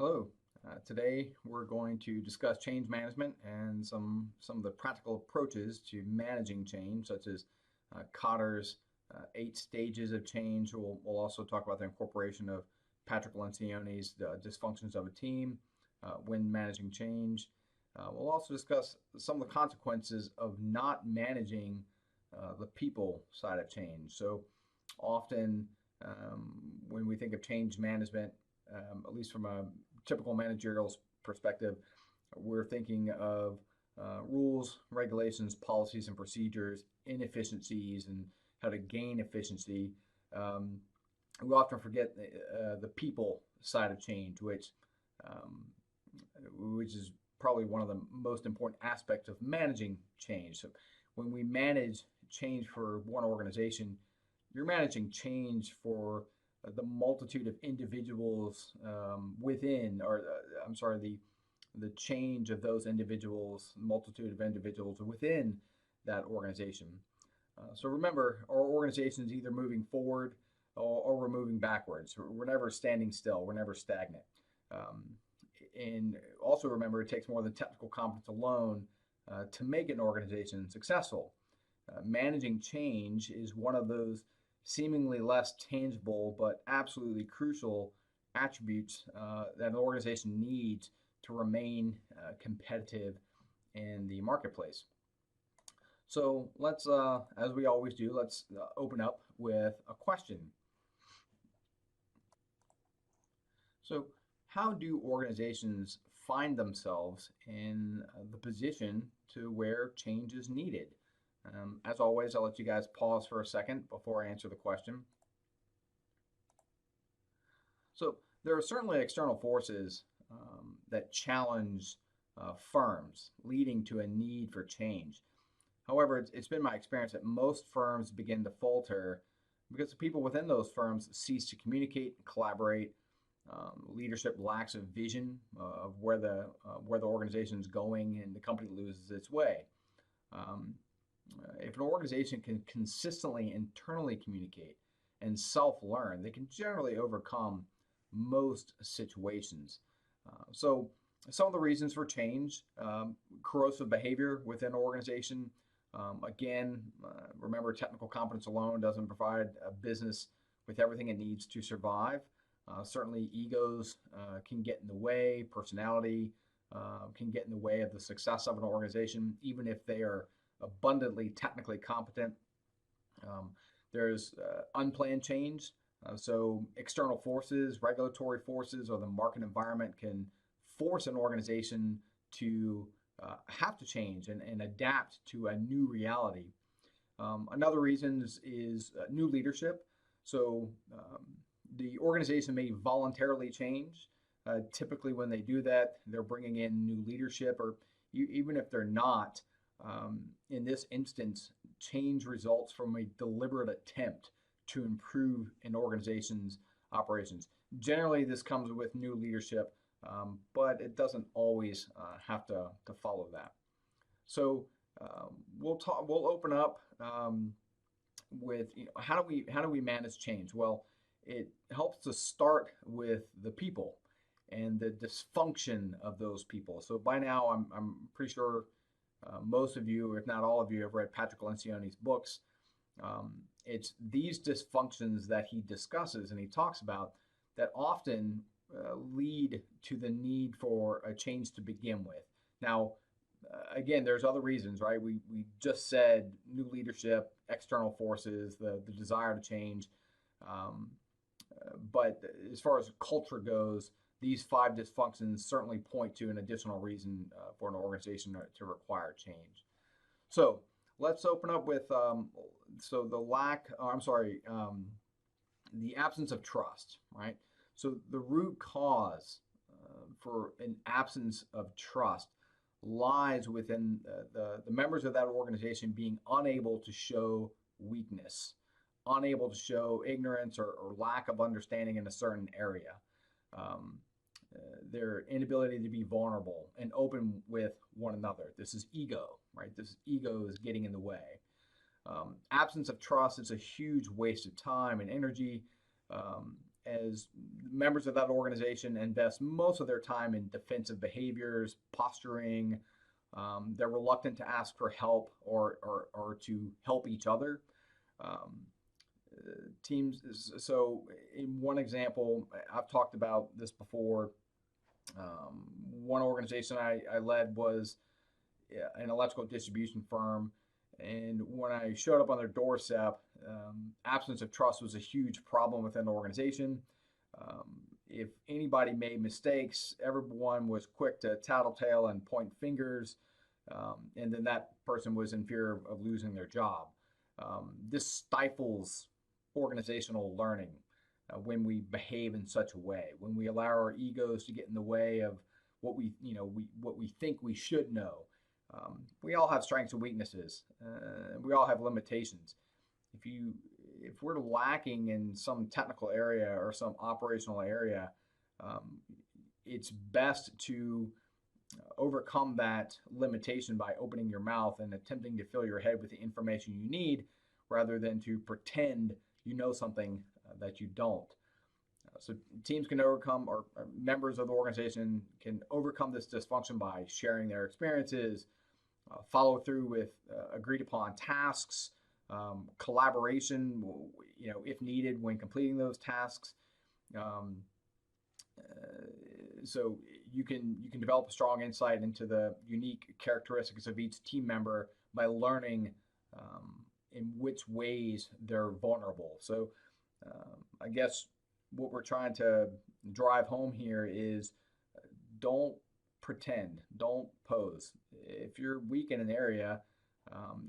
Hello. Today we're going to discuss change management and some of the practical approaches to managing change, such as Cotter's 8 stages of change. We'll also talk about the incorporation of Patrick Lencioni's dysfunctions of a team when managing change. We'll also discuss some of the consequences of not managing the people side of change. So often when we think of change management, at least from a typical managerial perspective, we're thinking of rules, regulations, policies, and procedures, inefficiencies, and how to gain efficiency. Um, we often forget the people side of change, um, which is probably one of the most important aspects of managing change. So when we manage change for one organization, you're managing change for the multitude of individuals within, or I'm sorry, the change of those individuals, multitude of individuals within that organization. So remember, our organization is either moving forward or we're moving backwards. We're never standing still. We're never stagnant. Um, and also remember, it takes more than technical competence alone to make an organization successful. Managing change is one of those seemingly less tangible but absolutely crucial attributes that an organization needs to remain competitive in the marketplace. So let's, as we always do, let's open up with a question. So, how do organizations find themselves in the position to where change is needed? As always, I'll let you guys pause for a second before I answer the question. So there are certainly external forces that challenge firms, leading to a need for change. However, it's been my experience that most firms begin to falter because the people within those firms cease to communicate and collaborate. Leadership lacks a vision of where the organization is going, and the company loses its way. Um, if an organization can consistently internally communicate and self-learn, they can generally overcome most situations. So some of the reasons for change: corrosive behavior within an organization. Again, remember, technical competence alone doesn't provide a business with everything it needs to survive. Certainly, egos can get in the way, personality can get in the way of the success of an organization, even if they are abundantly technically competent. Um, there's unplanned change. So external forces, regulatory forces, or the market environment can force an organization to have to change and adapt to a new reality. Another reason is new leadership. So the organization may voluntarily change. Typically, when they do that, they're bringing in new leadership, or even if they're not, in this instance, change results from a deliberate attempt to improve an organization's operations. Generally, this comes with new leadership, but it doesn't always have to follow that. So we'll open up with, how do we manage change? Well, it helps to start with the people and the dysfunction of those people. So by now, I'm pretty sure most of you, if not all of you, have read Patrick Lencioni's books. It's these dysfunctions that he discusses and he talks about that often lead to the need for a change to begin with. Now, again, there's other reasons, right? We just said new leadership, external forces, the desire to change. Um, but as far as culture goes, these 5 dysfunctions certainly point to an additional reason for an organization to require change. So let's open up with so the lack, I'm sorry, the absence of trust, right? So the root cause for an absence of trust lies within the members of that organization being unable to show weakness, unable to show ignorance or lack of understanding in a certain area. Um, their inability to be vulnerable and open with one another. This is ego, right? This ego is getting in the way. Absence of trust is a huge waste of time and energy. as members of that organization invest most of their time in defensive behaviors, posturing. They're reluctant to ask for help or to help each other. Um, Teams, so in one example, I've talked about this before. One organization I led was an electrical distribution firm. And when I showed up on their doorstep, absence of trust was a huge problem within the organization. Um, if anybody made mistakes, everyone was quick to tattletale and point fingers, and then that person was in fear of losing their job. This stifles organizational learning when we behave in such a way, when we allow our egos to get in the way of what what we think we should know. We all have strengths and weaknesses. We all have limitations. If we're lacking in some technical area or some operational area, um, it's best to overcome that limitation by opening your mouth and attempting to fill your head with the information you need, rather than to pretend you know something that you don't. So teams can overcome, or members of the organization can overcome this dysfunction by sharing their experiences, follow through with agreed upon tasks, collaboration, if needed when completing those tasks. Um, so you can develop a strong insight into the unique characteristics of each team member by learning in which ways they're vulnerable. So I guess what we're trying to drive home here is don't pretend, don't pose. If you're weak in an area,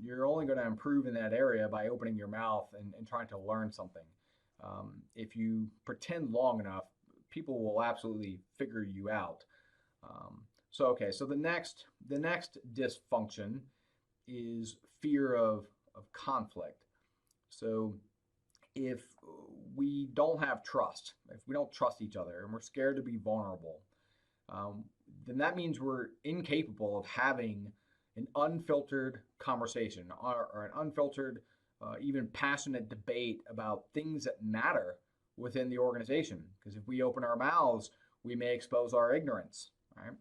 you're only going to improve in that area by opening your mouth and trying to learn something. If you pretend long enough, people will absolutely figure you out. So the next dysfunction is fear of conflict. So if we don't have trust, if we don't trust each other and we're scared to be vulnerable, then that means we're incapable of having an unfiltered conversation or an unfiltered, even passionate debate about things that matter within the organization. Because if we open our mouths, we may expose our ignorance, right?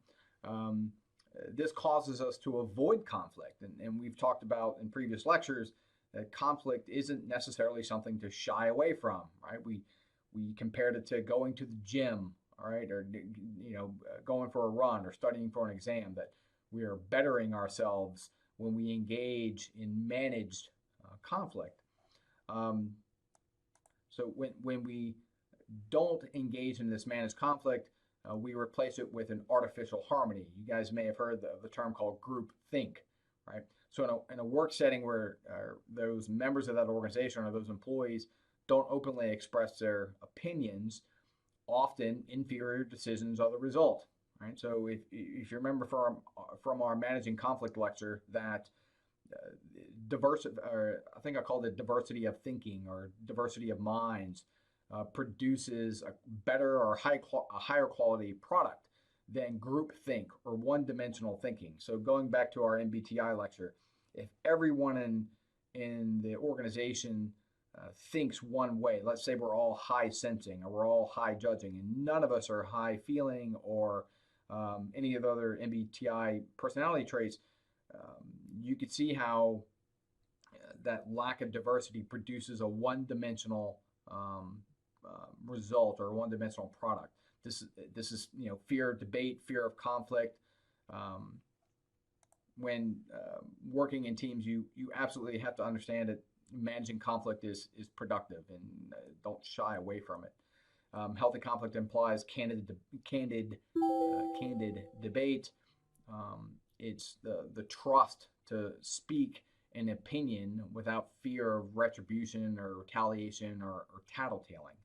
This causes us to avoid conflict. And we've talked about in previous lectures that conflict isn't necessarily something to shy away from, right? We compared it to going to the gym, all right, or going for a run or studying for an exam, that we are bettering ourselves when we engage in managed conflict. So when we don't engage in this managed conflict, we replace it with an artificial harmony. You guys may have heard the term called group think, right? So in a work setting where those members of that organization or those employees don't openly express their opinions, often inferior decisions are the result, right? So if you remember from our managing conflict lecture that diversity, or I think I called it diversity of thinking or diversity of minds, produces a better or a higher quality product than group think or one-dimensional thinking. So going back to our MBTI lecture, if everyone in the organization thinks one way, let's say we're all high sensing or we're all high judging, and none of us are high feeling or any of the other MBTI personality traits, you could see how that lack of diversity produces a one-dimensional result or a one-dimensional product. This is fear of debate, fear of conflict. When working in teams, you absolutely have to understand that managing conflict is productive, and don't shy away from it. Healthy conflict implies candid debate. It's the trust to speak an opinion without fear of retribution or retaliation or tattletaling.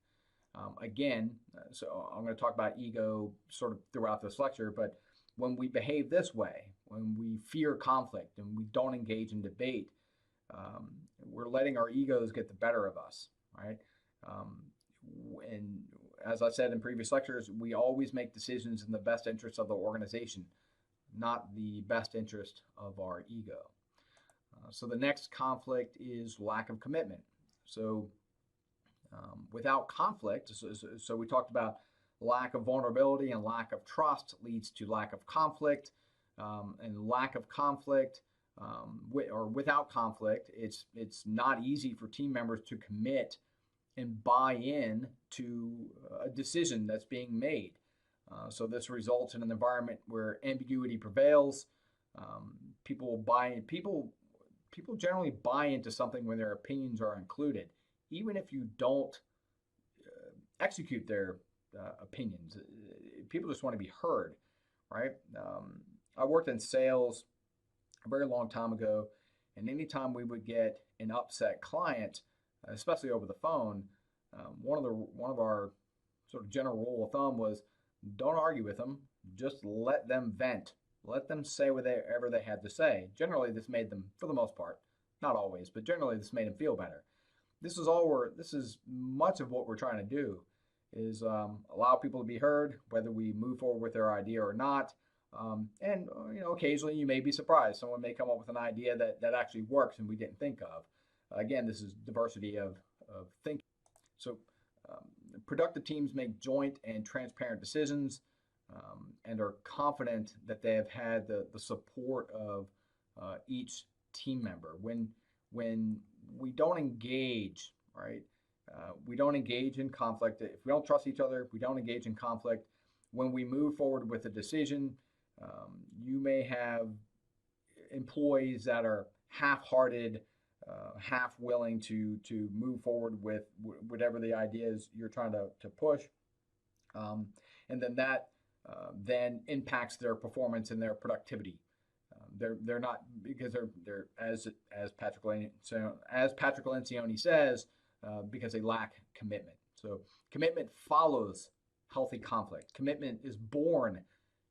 So I'm going to talk about ego sort of throughout this lecture, but when we behave this way, when we fear conflict and we don't engage in debate, we're letting our egos get the better of us, right? And as I said in previous lectures, we always make decisions in the best interest of the organization, not the best interest of our ego. So the next conflict is lack of commitment. So Without conflict, so we talked about lack of vulnerability and lack of trust leads to lack of conflict, and lack of conflict or without conflict, it's not easy for team members to commit and buy in to a decision that's being made. So this results in an environment where ambiguity prevails. People generally buy into something when their opinions are included, even if you don't execute their opinions. People just want to be heard, right? I worked in sales a very long time ago, and anytime we would get an upset client, especially over the phone, one of our sort of general rule of thumb was don't argue with them, just let them vent, let them say whatever they had to say. Generally, this made them, for the most part, not always, but generally this made them feel better. This is much of what we're trying to do is allow people to be heard, whether we move forward with their idea or not. And occasionally you may be surprised. Someone may come up with an idea that actually works and we didn't think of. Again, this is diversity of thinking. So productive teams make joint and transparent decisions and are confident that they have had the support of each team member. When we don't engage, right? We don't engage in conflict. If we don't trust each other, we don't engage in conflict. When we move forward with a decision, you may have employees that are half-hearted, half willing to move forward with whatever the ideas you're trying to push, and then that then impacts their performance and their productivity. They're not, because they're as Patrick Lencioni says, because they lack commitment. So commitment follows healthy conflict. Commitment is born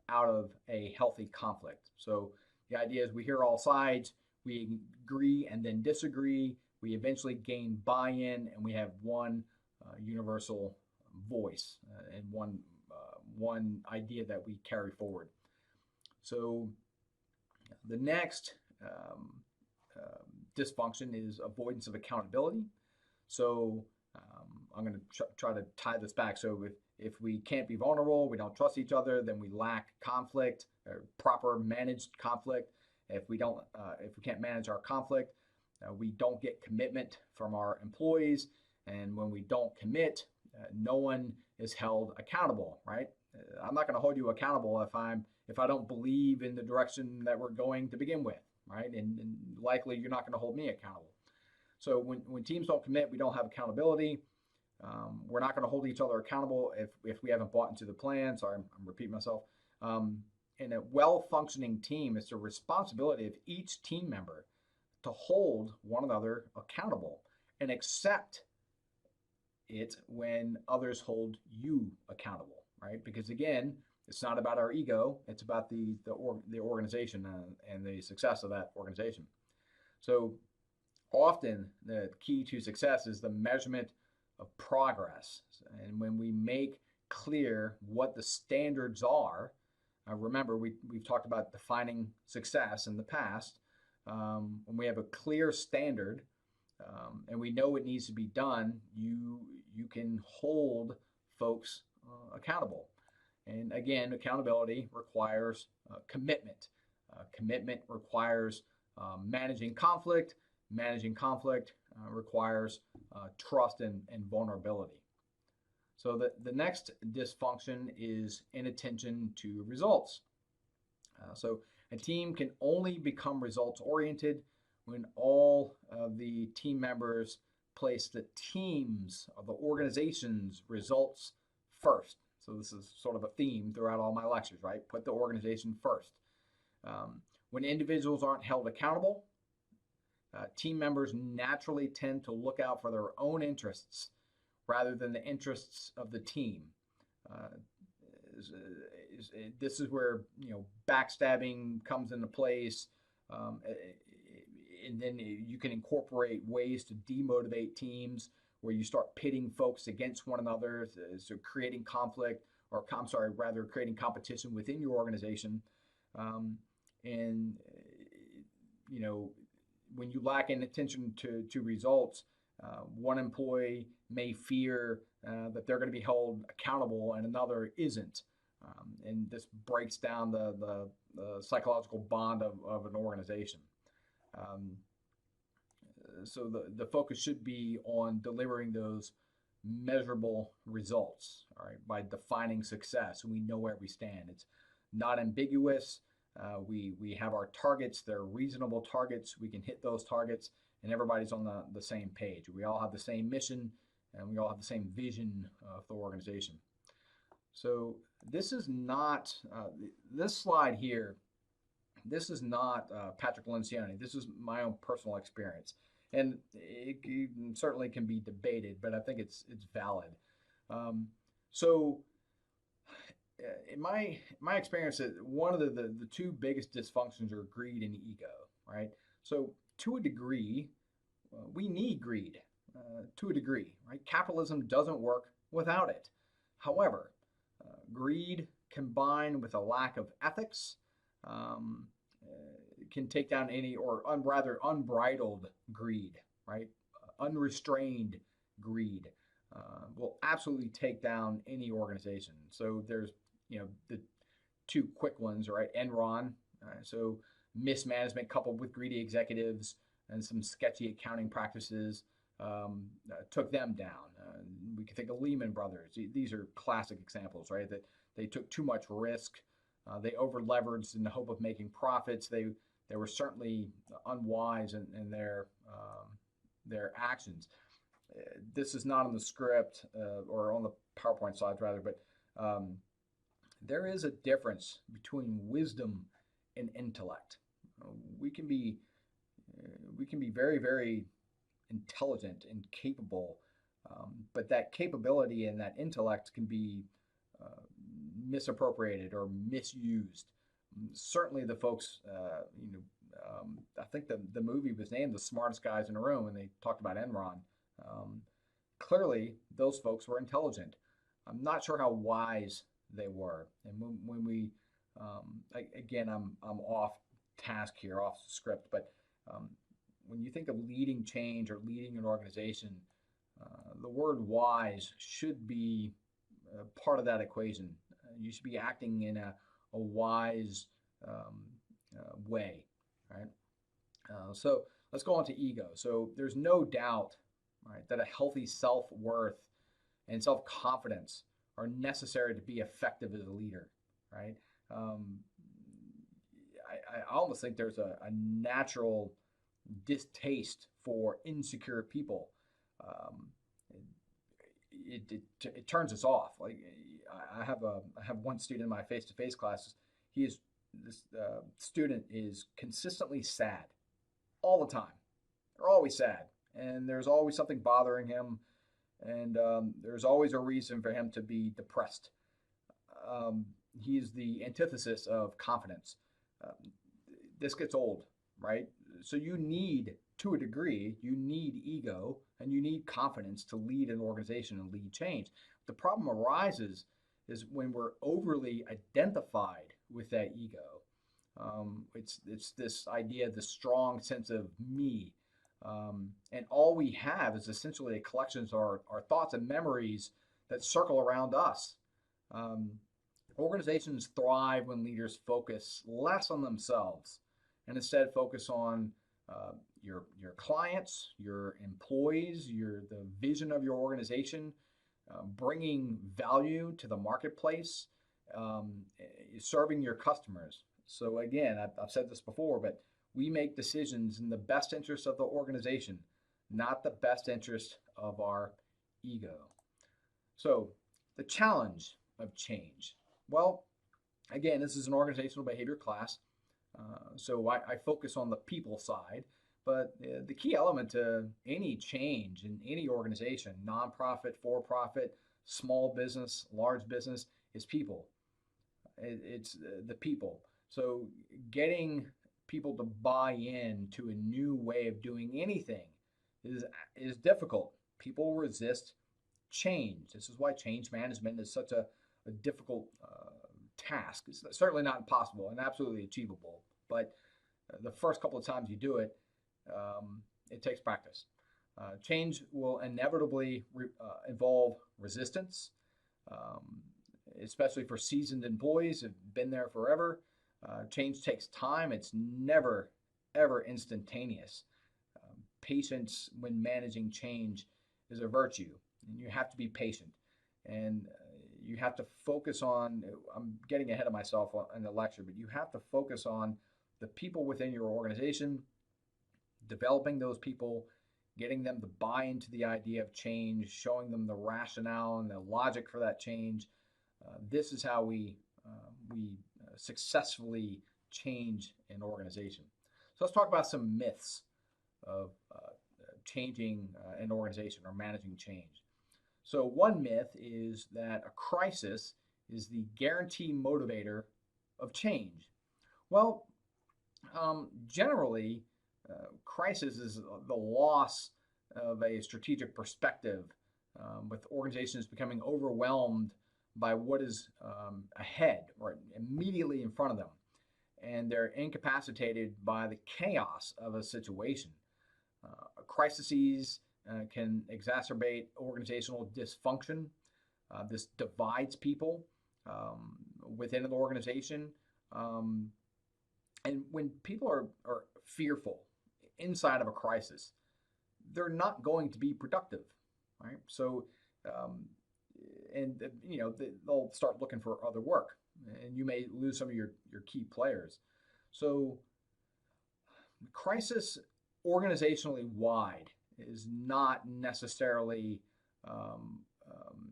out of a healthy conflict. So the idea is we hear all sides, we agree and then disagree, we eventually gain buy-in, and we have one universal voice and one idea that we carry forward. So the next dysfunction is avoidance of accountability. So I'm going to try to tie this back. So if we can't be vulnerable, we don't trust each other, then we lack conflict, or proper managed conflict. If we can't manage our conflict, we don't get commitment from our employees, and when we don't commit, no one is held accountable, right? I'm not going to hold you accountable if I don't believe in the direction that we're going to begin with, right? And likely you're not going to hold me accountable. So when teams don't commit, we don't have accountability. We're not going to hold each other accountable if we haven't bought into the plan. Sorry, I'm repeating myself. In a well-functioning team, it's the responsibility of each team member to hold one another accountable and accept it when others hold you accountable, right? Because again, it's not about our ego; it's about the organization and the success of that organization. So often, the key to success is the measurement of progress, and when we make clear what the standards are. Remember, we've talked about defining success in the past. When we have a clear standard and we know it needs to be done, you can hold folks accountable. And again, accountability requires commitment. Commitment requires managing conflict. Managing conflict requires trust and vulnerability. So the next dysfunction is inattention to results. So a team can only become results oriented when all of the team members place the team's or the organization's results first. So this is sort of a theme throughout all my lectures, right? Put the organization first. When individuals aren't held accountable, team members naturally tend to look out for their own interests rather than the interests of the team. This is where backstabbing comes into place, and then you can incorporate ways to demotivate teams where you start pitting folks against one another, so creating conflict, or rather creating competition within your organization. And when you lack inattention to results, One employee may fear that they're going to be held accountable and another isn't. And this breaks down the psychological bond of an organization. Um, so the focus should be on delivering those measurable results, all right, by defining success. We know where we stand. It's not ambiguous. We have our targets. They're reasonable targets. We can hit those targets, and everybody's on the same page. We all have the same mission, and we all have the same vision of the organization. So this is not, this slide here, this is not Patrick Lencioni. This is my own personal experience. And it certainly can be debated, but I think it's valid. So in my experience, one of the two biggest dysfunctions are greed and ego, right? So to a degree, we need greed to a degree, right? Capitalism doesn't work without it. However, greed combined with a lack of ethics can take down any, or rather unbridled greed, right? Unrestrained greed will absolutely take down any organization. So there's, the two quick ones, right? Enron. So mismanagement coupled with greedy executives and some sketchy accounting practices took them down. We can think of Lehman Brothers. These are classic examples, right? That they took too much risk. They over leveraged in the hope of making profits. They were certainly unwise in their actions. This is not on the script or on the PowerPoint slides rather, but there is a difference between wisdom and intellect. We can be very, very intelligent and capable, but that capability and that intellect can be misappropriated or misused. Certainly the folks, I think the movie was named The Smartest Guys in the Room, and they talked about Enron. Clearly, those folks were intelligent. I'm not sure how wise they were. And when we, again, I'm off task here, off script, but when you think of leading change or leading an organization, the word wise should be part of that equation. You should be acting in a wise way, right? So let's go on to ego. So there's no doubt, right, that a healthy self-worth and self-confidence are necessary to be effective as a leader, right? I almost think there's a natural distaste for insecure people. It turns us off. Like I have one student in my face-to-face classes. This student is consistently sad all the time. They're always sad, and there's always something bothering him, and there's always a reason for him to be depressed. He's the antithesis of confidence. This gets old, right? So you need, to a degree, you need ego and you need confidence to lead an organization and lead change. The problem arises is when we're overly identified with that ego. It's this idea, this strong sense of me. And all we have is essentially a collection of our thoughts and memories that circle around us. Organizations thrive when leaders focus less on themselves and instead focus on your clients, your employees, the vision of your organization, bringing value to the marketplace, serving your customers. So again, I've said this before, but we make decisions in the best interest of the organization, not the best interest of our ego. So the challenge of change. Well, again, this is an organizational behavior class. So I focus on the people side, but the key element to any change in any organization, nonprofit, for-profit, small business, large business, is people. It's the people. So getting people to buy in to a new way of doing anything is difficult. People resist change. This is why change management is such a difficult task. It's certainly not impossible and absolutely achievable, but the first couple of times you do it, it takes practice. Change will inevitably involve resistance, um, especially for seasoned employees who've been there forever. Change takes time. It's never, ever instantaneous. Patience when managing change is a virtue, and you have to be patient. And you have to focus on, I'm getting ahead of myself in the lecture, but you have to focus on the people within your organization, developing those people, getting them to buy into the idea of change, showing them the rationale and the logic for that change. This is how we successfully change an organization. So let's talk about some myths of changing an organization or managing change. So one myth is that a crisis is the guarantee motivator of change. Well, generally, crisis is the loss of a strategic perspective, with organizations becoming overwhelmed by what is ahead or immediately in front of them, and they're incapacitated by the chaos of a situation. Crises can exacerbate organizational dysfunction. This divides people within an organization. And when people are fearful inside of a crisis, they're not going to be productive, right? So, they'll start looking for other work, and you may lose some of your key players. So, crisis organizationally wide is not necessarily um, um,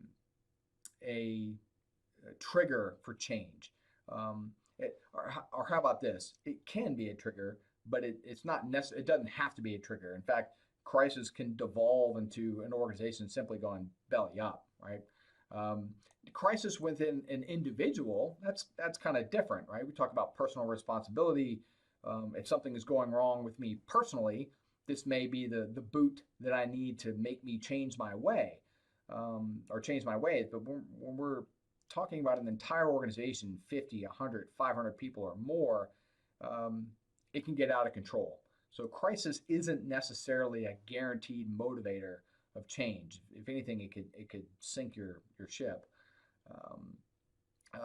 a trigger for change. Or how about this? It can be a trigger, but it's not necessary. It doesn't have to be a trigger. In fact, crisis can devolve into an organization simply going belly up, right? Crisis within an individual, that's kind of different, right? We talk about personal responsibility. If something is going wrong with me personally, this may be the boot that I need to make me change my way, or change my ways. But when we're talking about an entire organization, 50, 100, 500 people or more, it can get out of control. So crisis isn't necessarily a guaranteed motivator of change. If anything, it could sink your ship.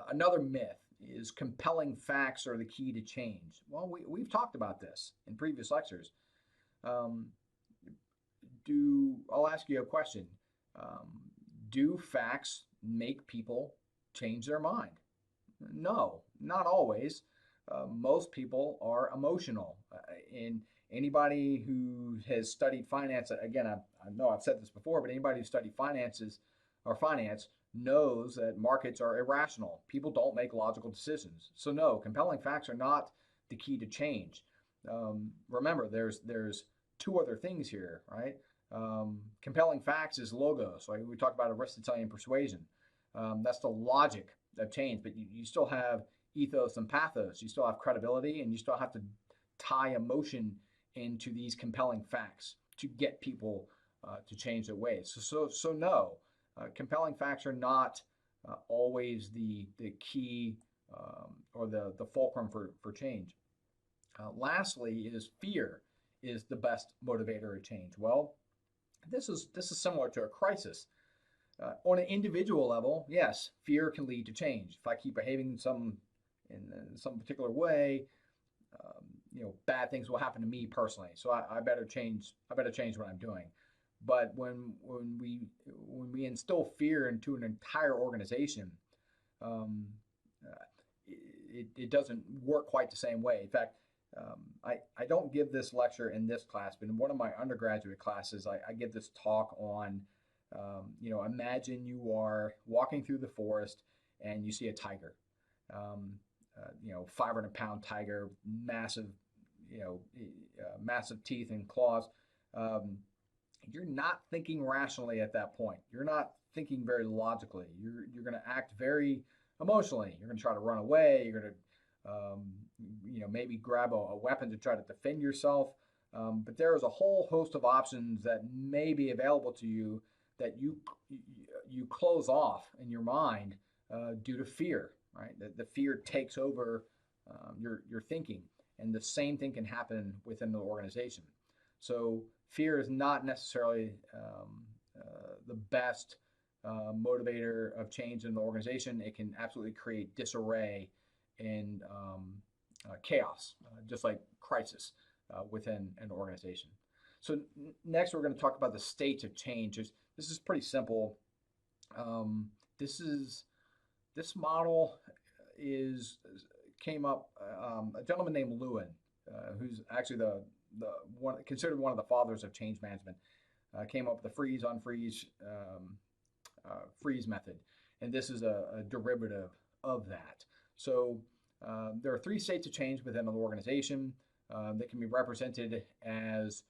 Another myth is compelling facts are the key to change. Well, we've talked about this in previous lectures. Um, I'll ask you a question. Do facts make people change their mind? No, not always. Most people are emotional. And anybody who has studied finance, again, I know I've said this before, but anybody who studied finances or finance knows that markets are irrational. People don't make logical decisions. So no, compelling facts are not the key to change. Remember, there's two other things here, right? Compelling facts is logos. Like we talked about Aristotelian persuasion. That's the logic of change, but you still have ethos and pathos. You still have credibility, and you still have to tie emotion into these compelling facts to get people to change their ways. So no, compelling facts are not always the key, or the fulcrum for change. Lastly, is fear is the best motivator of change. Well, this is similar to a crisis. On an individual level, yes, fear can lead to change. If I keep behaving in some particular way, bad things will happen to me personally. So I better change. I better change what I'm doing. But when we instill fear into an entire organization, um, it doesn't work quite the same way. In fact, I don't give this lecture in this class, but in one of my undergraduate classes, I give this talk on, imagine you are walking through the forest and you see a tiger, 500-pound tiger, massive, massive teeth and claws. You're not thinking rationally at that point. You're not thinking very logically. You're going to act very emotionally. You're going to try to run away. You're going to, maybe grab a weapon to try to defend yourself. But there is a whole host of options that may be available to you that you close off in your mind due to fear. Right, the fear takes over your thinking, and the same thing can happen within the organization. So fear is not necessarily the best motivator of change in the organization. It can absolutely create disarray and chaos, just like crisis within an organization. So next, we're going to talk about the states of change. This is pretty simple. Um, this model is came up. A gentleman named Lewin, who's actually the one considered one of the fathers of change management, came up with the freeze, unfreeze, freeze method, and this is a derivative of that. So there are three states of change within an organization that can be represented as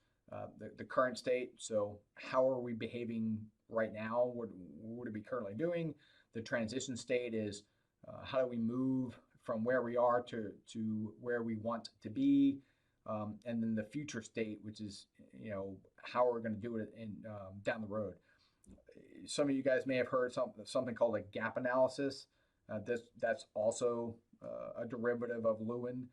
the current state. So how are we behaving right now? What are we currently doing? The transition state is how do we move from where we are to where we want to be? And then the future state, which is, how are we going to do it down the road. Some of you guys may have heard something called a gap analysis. That's also a derivative of Lewin.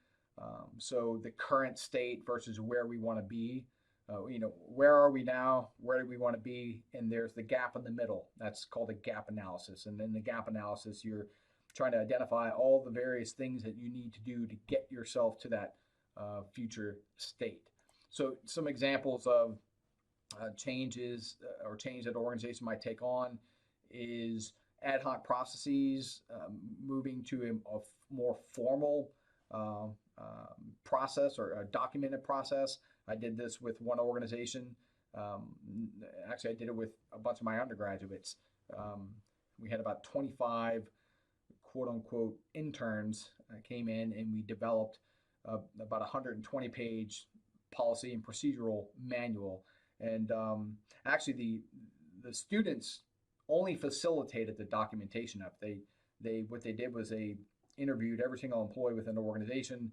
So the current state versus where we want to be. Where are we now? Where do we want to be? And there's the gap in the middle. That's called a gap analysis. And in the gap analysis, you're trying to identify all the various things that you need to do to get yourself to that future state. So some examples of changes or change that an organization might take on is ad hoc processes, moving to a more formal process or a documented process. I did this with one organization. Actually, I did it with a bunch of my undergraduates. We had about 25 quote unquote interns came in, and we developed about 120-page policy and procedural manual. And actually, the students only facilitated the documentation of. What they did was they interviewed every single employee within the organization.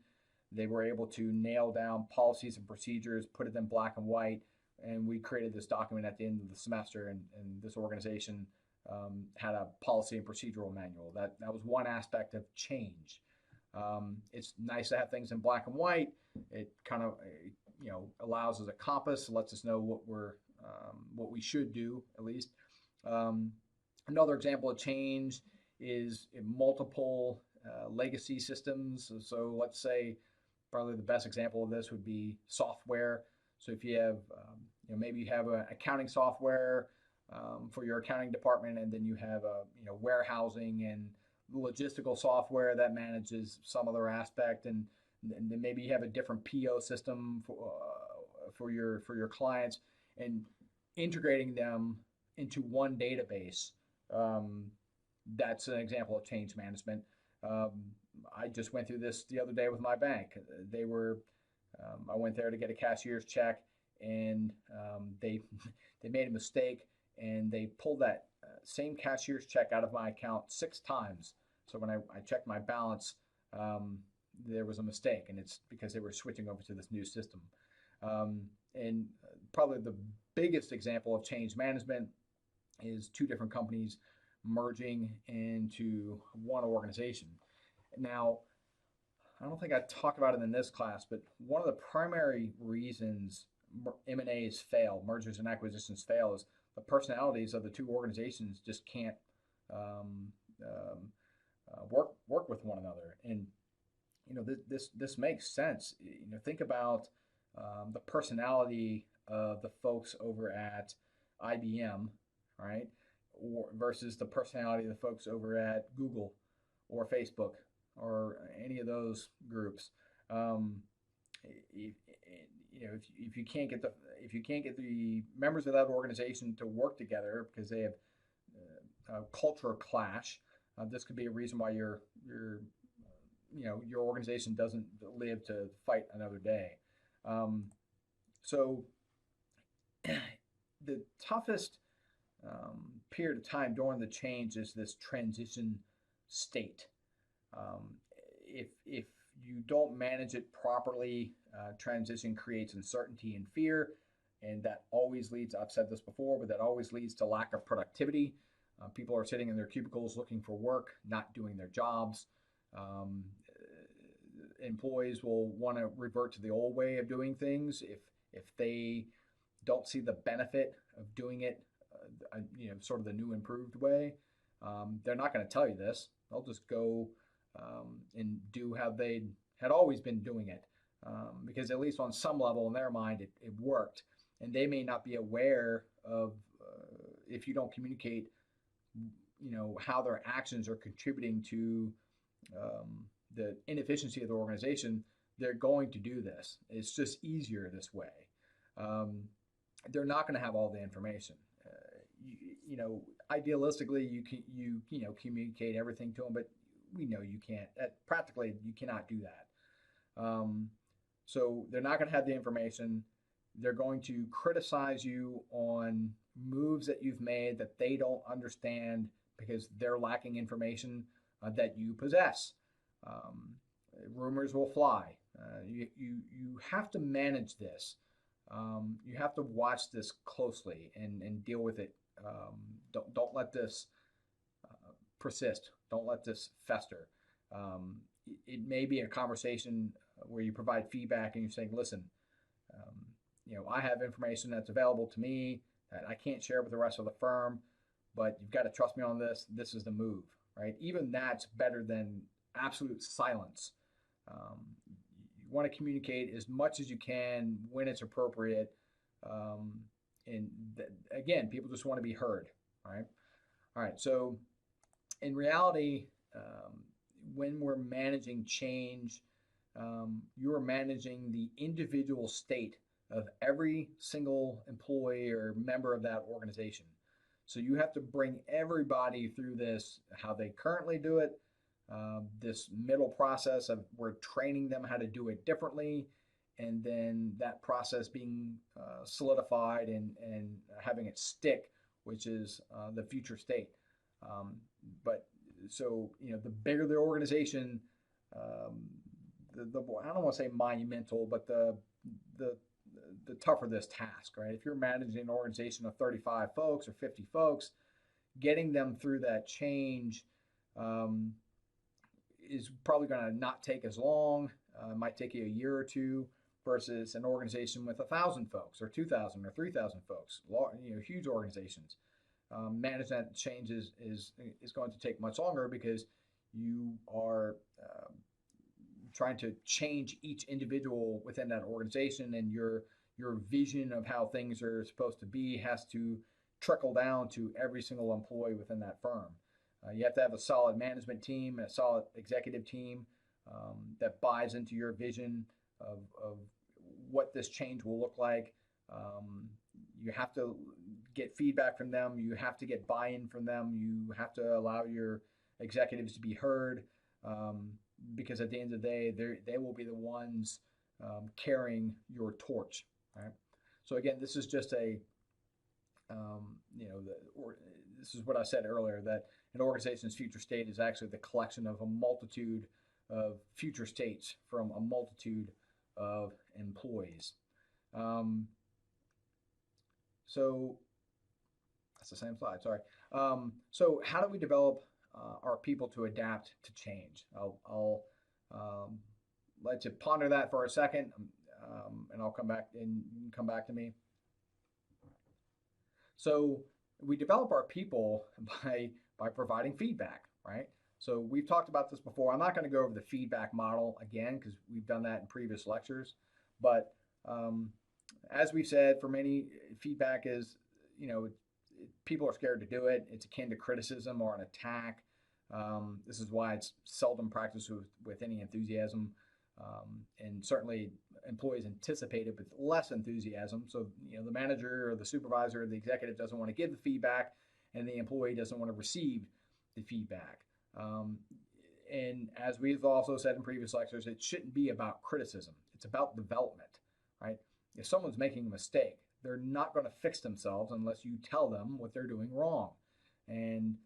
They were able to nail down policies and procedures, put it in black and white, and we created this document at the end of the semester. And this organization had a policy and procedural manual. That was one aspect of change. It's nice to have things in black and white. It kind of allows us a compass, lets us know what we should do at least. Another example of change is in multiple legacy systems. So let's say probably the best example of this would be software. So if you have, maybe you have an accounting software for your accounting department, and then you have warehousing and logistical software that manages some other aspect, and then maybe you have a different PO system for your clients, and integrating them into one database. That's an example of change management. I just went through this the other day with my bank. I went there to get a cashier's check, and they made a mistake, and they pulled that same cashier's check out of my account 6 times. So when I checked my balance, there was a mistake, and it's because they were switching over to this new system. And probably the biggest example of change management is 2 different companies merging into one organization. Now, I don't think I talked about it in this class, but one of the primary reasons M&As fail, mergers and acquisitions fail, is the personalities of the 2 organizations just can't work with one another. And this makes sense. Think about the personality of the folks over at IBM, right, versus the personality of the folks over at Google or Facebook or any of those groups. If you can't get the members of that organization to work together because they have a cultural clash, this could be a reason why your organization doesn't live to fight another day. So the toughest period of time during the change is this transition state. If you don't manage it properly, transition creates uncertainty and fear, and that always leads, I've said this before, but that always leads to lack of productivity. People are sitting in their cubicles looking for work, not doing their jobs. Employees will want to revert to the old way of doing things if they don't see the benefit of doing it, sort of the new improved way, they're not going to tell you this. They'll just go and do how they had always been doing it, because at least on some level in their mind it worked, and they may not be aware of if you don't communicate, how their actions are contributing to the inefficiency of the organization. They're going to do this. It's just easier this way. Um, they're not going to have all the information. Idealistically, you communicate everything to them, but we know you can't. Practically, you cannot do that. So they're not going to have the information. They're going to criticize you on moves that you've made that they don't understand because they're lacking information that you possess. Um, Rumors will fly. You have to manage this. You have to watch this closely and deal with it. Don't let this persist. Don't let this fester. It may be a conversation where you provide feedback and you're saying, listen, I have information that's available to me that I can't share with the rest of the firm, but you've got to trust me on this. This is the move, right? Even that's better than absolute silence. You want to communicate as much as you can when it's appropriate. Again, people just want to be heard, right? All right. So in reality, when we're managing change, you're managing the individual state of every single employee or member of that organization. So you have to bring everybody through this, how they currently do it, this middle process of we're training them how to do it differently, and then that process being solidified and having it stick, which is the future state. But so the bigger the organization, I don't want to say monumental, but the tougher this task, right? If you're managing an organization of 35 folks or 50 folks, getting them through that change is probably going to not take as long. It might take you a year or two versus an organization with 1,000 folks or 2,000 or 3,000 folks, huge organizations. Managing that change is going to take much longer because you are trying to change each individual within that organization, and your vision of how things are supposed to be has to trickle down to every single employee within that firm. You have to have a solid management team, a solid executive team that buys into your vision of what this change will look like. You have to get feedback from them. You have to get buy-in from them. You have to allow your executives to be heard, because at the end of the day, they will be the ones carrying your torch. Right. So again, this is just this is what I said earlier, that an organization's future state is actually the collection of a multitude of future states from a multitude of employees. So that's the same slide, sorry. So how do we develop our people to adapt to change? I'll let you ponder that for a second, and I'll come back and you can come back to me. So we develop our people by providing feedback, right? So we've talked about this before. I'm not going to go over the feedback model again because we've done that in previous lectures. But as we've said, for many, feedback is, people are scared to do it. It's akin to criticism or an attack. This is why it's seldom practiced with any enthusiasm. And certainly employees anticipate it with less enthusiasm. So, the manager or the supervisor or the executive doesn't want to give the feedback, and the employee doesn't want to receive the feedback. And as we've also said in previous lectures, it shouldn't be about criticism. It's about development, right? If someone's making a mistake, they're not going to fix themselves unless you tell them what they're doing wrong. And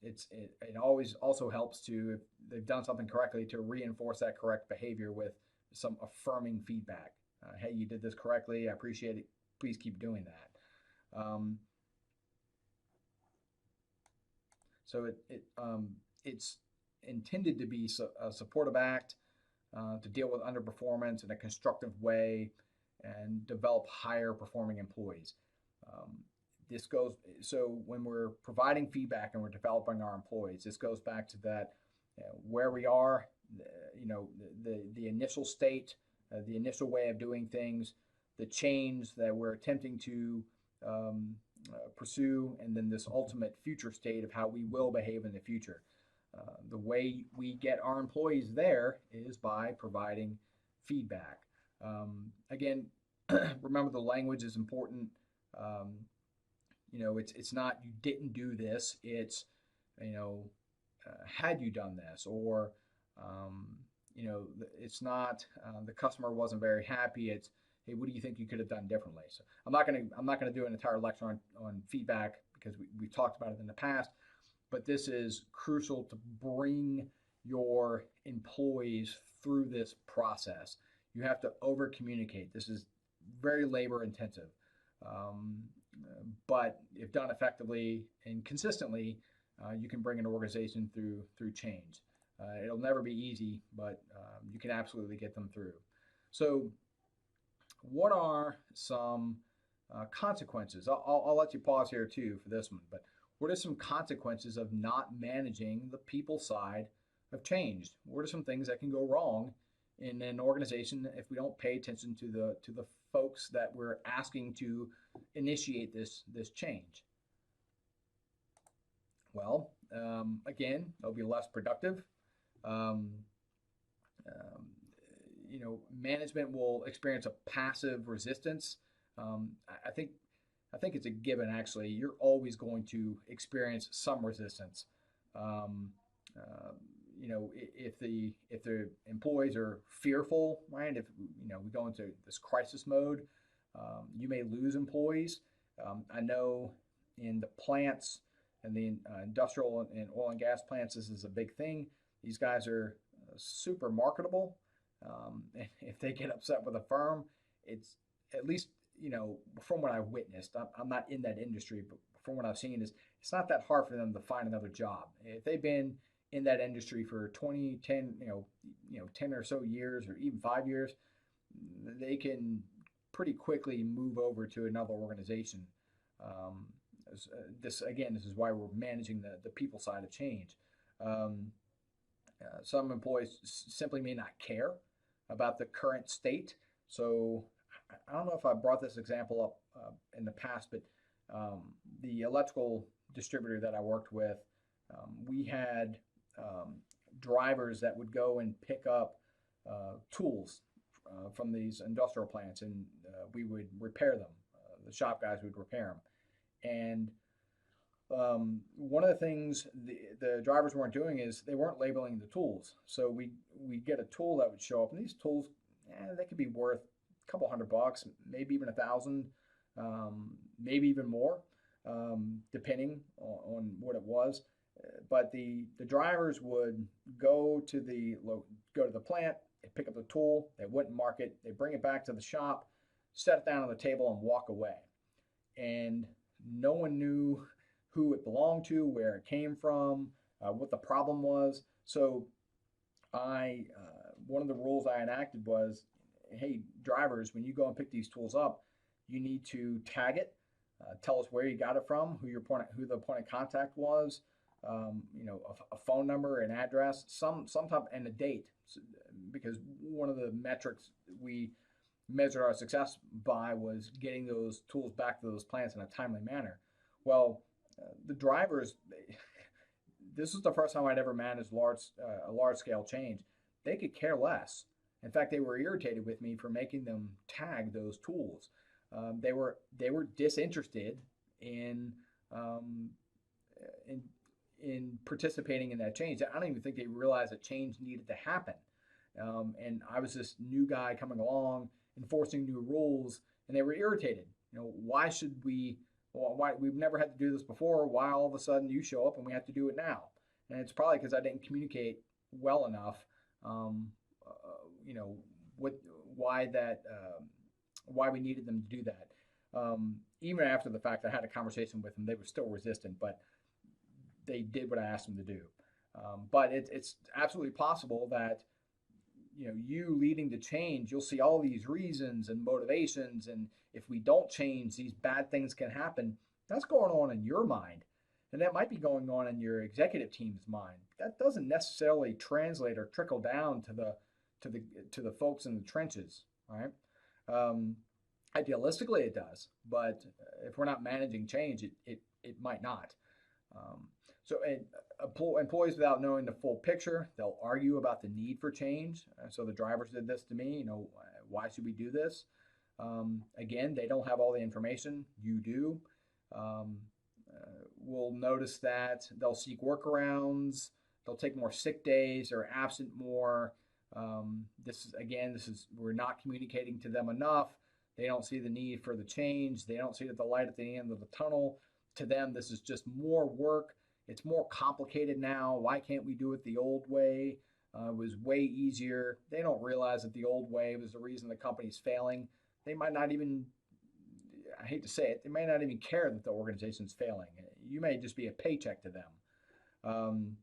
it always also helps to, if they've done something correctly, to reinforce that correct behavior with some affirming feedback. Hey, you did this correctly. I appreciate it. Please keep doing that. So it's intended to be a supportive act to deal with underperformance in a constructive way, and develop higher performing employees. Um, this goes so when we're providing feedback and we're developing our employees, this goes back to that where we are, the initial state, the initial way of doing things, the change that we're attempting to pursue, and then this ultimate future state of how we will behave in the future. The way we get our employees there is by providing feedback. Again, remember the language is important. Um, it's not you didn't do this. It's you know, had you done this, or um, it's not the customer wasn't very happy. It's hey, what do you think you could have done differently? So I'm not gonna do an entire lecture on feedback because we've talked about it in the past, but this is crucial to bring your employees through this process. You have to over communicate. This is very labor intensive. Um, but if done effectively and consistently, you can bring an organization through change. It'll never be easy, but you can absolutely get them through. So, what are some consequences? I'll let you pause here too for this one, but what are some consequences of not managing the people side of change? What are some things that can go wrong in an organization if we don't pay attention to the folks that we're asking to initiate this change? Well, again, they'll be less productive. Um, um, Management will experience a passive resistance. I think it's a given. Actually, you're always going to experience some resistance. Um, uh, if the employees are fearful, right? If we go into this crisis mode, you may lose employees. I know in the plants and the industrial and oil and gas plants, this is a big thing. These guys are super marketable. If they get upset with a firm, it's at least from what I've witnessed. I'm not in that industry, but from what I've seen, is it's not that hard for them to find another job. If they've been in that industry for 20, 10, 10 or so years, or even 5 years, they can pretty quickly move over to another organization. Um, this is why we're managing the people side of change. Um, some employees simply may not care about the current state. So I don't know if I brought this example up in the past, but the electrical distributor that I worked with, we had drivers that would go and pick up tools from these industrial plants, and we would repair them. The shop guys would repair them. And one of the things the drivers weren't doing is they weren't labeling the tools. So we get a tool that would show up, and these tools, they could be worth a couple $100, maybe even 1,000, maybe even more, depending on what it was. But the drivers would go to the plant, they pick up the tool, they wouldn't mark it, they bring it back to the shop, set it down on the table, and walk away. And no one knew who it belonged to, where it came from, what the problem was. So one of the rules I enacted was, hey, drivers, when you go and pick these tools up, you need to tag it, tell us where you got it from, who the point of contact was, a phone number, an address, some type, and a date, because one of the metrics we measured our success by was getting those tools back to those plants in a timely manner. Well, the drivers, this was the first time I'd ever managed a large scale change. They could care less. In fact, they were irritated with me for making them tag those tools. They were disinterested in um, in in participating in that change. I don't even think they realized that change needed to happen. And I was this new guy coming along, enforcing new rules, and they were irritated. Why should we? Why we've never had to do this before? Why all of a sudden you show up and we have to do it now? And it's probably because I didn't communicate well enough. Um, what why that why we needed them to do that. Even after the fact, I had a conversation with them. They were still resistant, but they did what I asked them to do. But it's absolutely possible that you leading to change, you'll see all these reasons and motivations, and if we don't change, these bad things can happen. That's going on in your mind, and that might be going on in your executive team's mind. That doesn't necessarily translate or trickle down to the to the folks in the trenches, right? Um, Idealistically, it does, but if we're not managing change, it might not. Um, so employees without knowing the full picture, they'll argue about the need for change. So the drivers did this to me. Why should we do this? Again, they don't have all the information. You do. Um, we'll notice that they'll seek workarounds. They'll take more sick days. They're absent more. This is we're not communicating to them enough. They don't see the need for the change. They don't see the light at the end of the tunnel. To them, this is just more work. It's more complicated now. Why can't we do it the old way? It was way easier. They don't realize that the old way was the reason the company's failing. They might not even, I hate to say it, they may not even care that the organization's failing. You may just be a paycheck to them.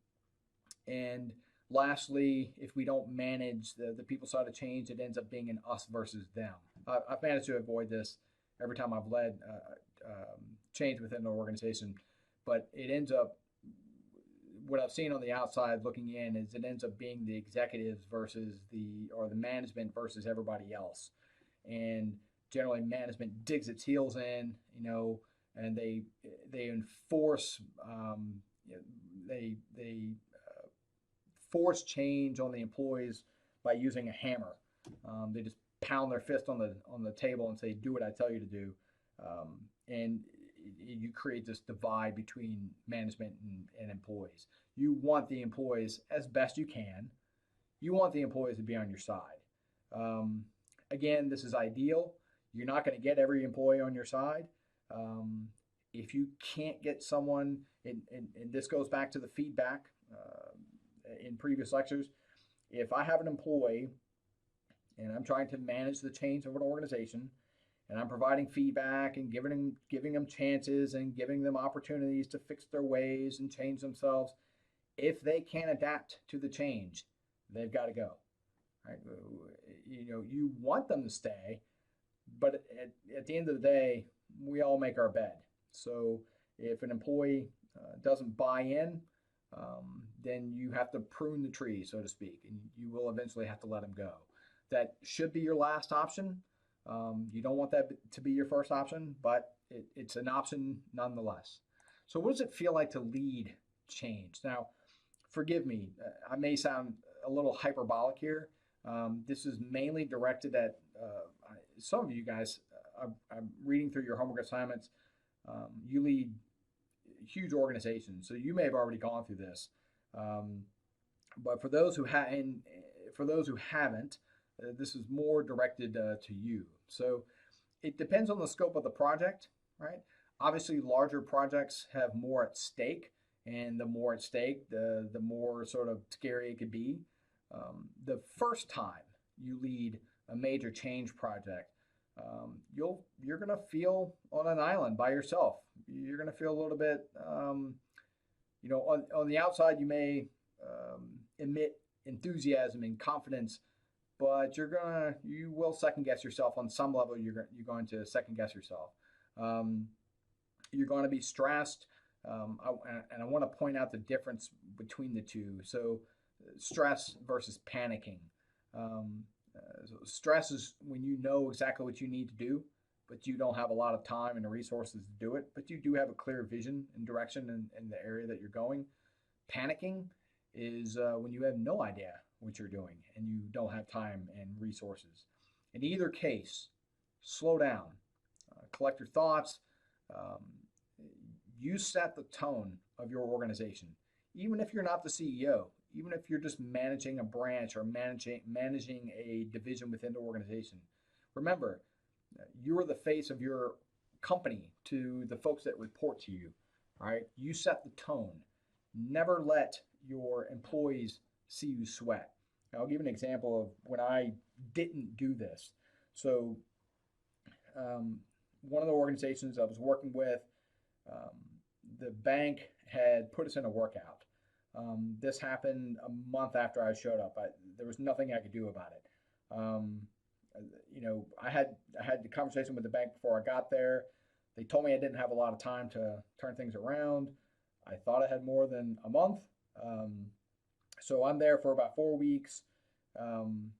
And lastly, if we don't manage the people side of change, it ends up being an us versus them. I've managed to avoid this every time I've led change within the organization, but it ends up, what I've seen on the outside looking in is it ends up being the executives or the management versus everybody else. And generally management digs its heels in, and they enforce, they force change on the employees by using a hammer. They just pound their fist on the table and say, "Do what I tell you to do," and you create this divide between management and employees. You want the employees, as best you can, you want the employees to be on your side. Again, this is ideal. You're not going to get every employee on your side. If you can't get someone, and this goes back to the feedback in previous lectures, if I have an employee and I'm trying to manage the change of an organization, and I'm providing feedback and giving them chances and giving them opportunities to fix their ways and change themselves, if they can't adapt to the change, they've got to go. Right? You want them to stay, but at the end of the day, we all make our bed. So if an employee doesn't buy in, then you have to prune the tree, so to speak, and you will eventually have to let them go. That should be your last option. You don't want that to be your first option, but it's an option nonetheless. So what does it feel like to lead change? Now, forgive me, I may sound a little hyperbolic here. This is mainly directed at some of you guys. I'm reading through your homework assignments. You lead huge organizations, so you may have already gone through this. But for those who haven't, this is more directed to you. So it depends on the scope of the project, right? Obviously, larger projects have more at stake, and the more at stake, the more sort of scary it could be. The first time you lead a major change project, you're gonna feel on an island by yourself. You're gonna feel a little bit, on the outside you may emit enthusiasm and confidence, but you will second guess yourself on some level. You're going to second guess yourself. You're going to be stressed, and I want to point out the difference between the two. So, stress versus panicking. Stress is when you know exactly what you need to do, but you don't have a lot of time and the resources to do it, but you do have a clear vision and direction in the area that you're going. Panicking is when you have no idea what you're doing and you don't have time and resources. In either case, slow down, collect your thoughts. You set the tone of your organization. Even if you're not the CEO, even if you're just managing a branch or managing a division within the organization, remember, you're the face of your company to the folks that report to you. All right, you set the tone. Never let your employees see you sweat. I'll give an example of when I didn't do this. So, one of the organizations I was working with, the bank had put us in a workout. This happened a month after I showed up. There was nothing I could do about it. Um, I had the conversation with the bank before I got there. They told me I didn't have a lot of time to turn things around. I thought I had more than a month. Um, so I'm there for about 4 weeks, um,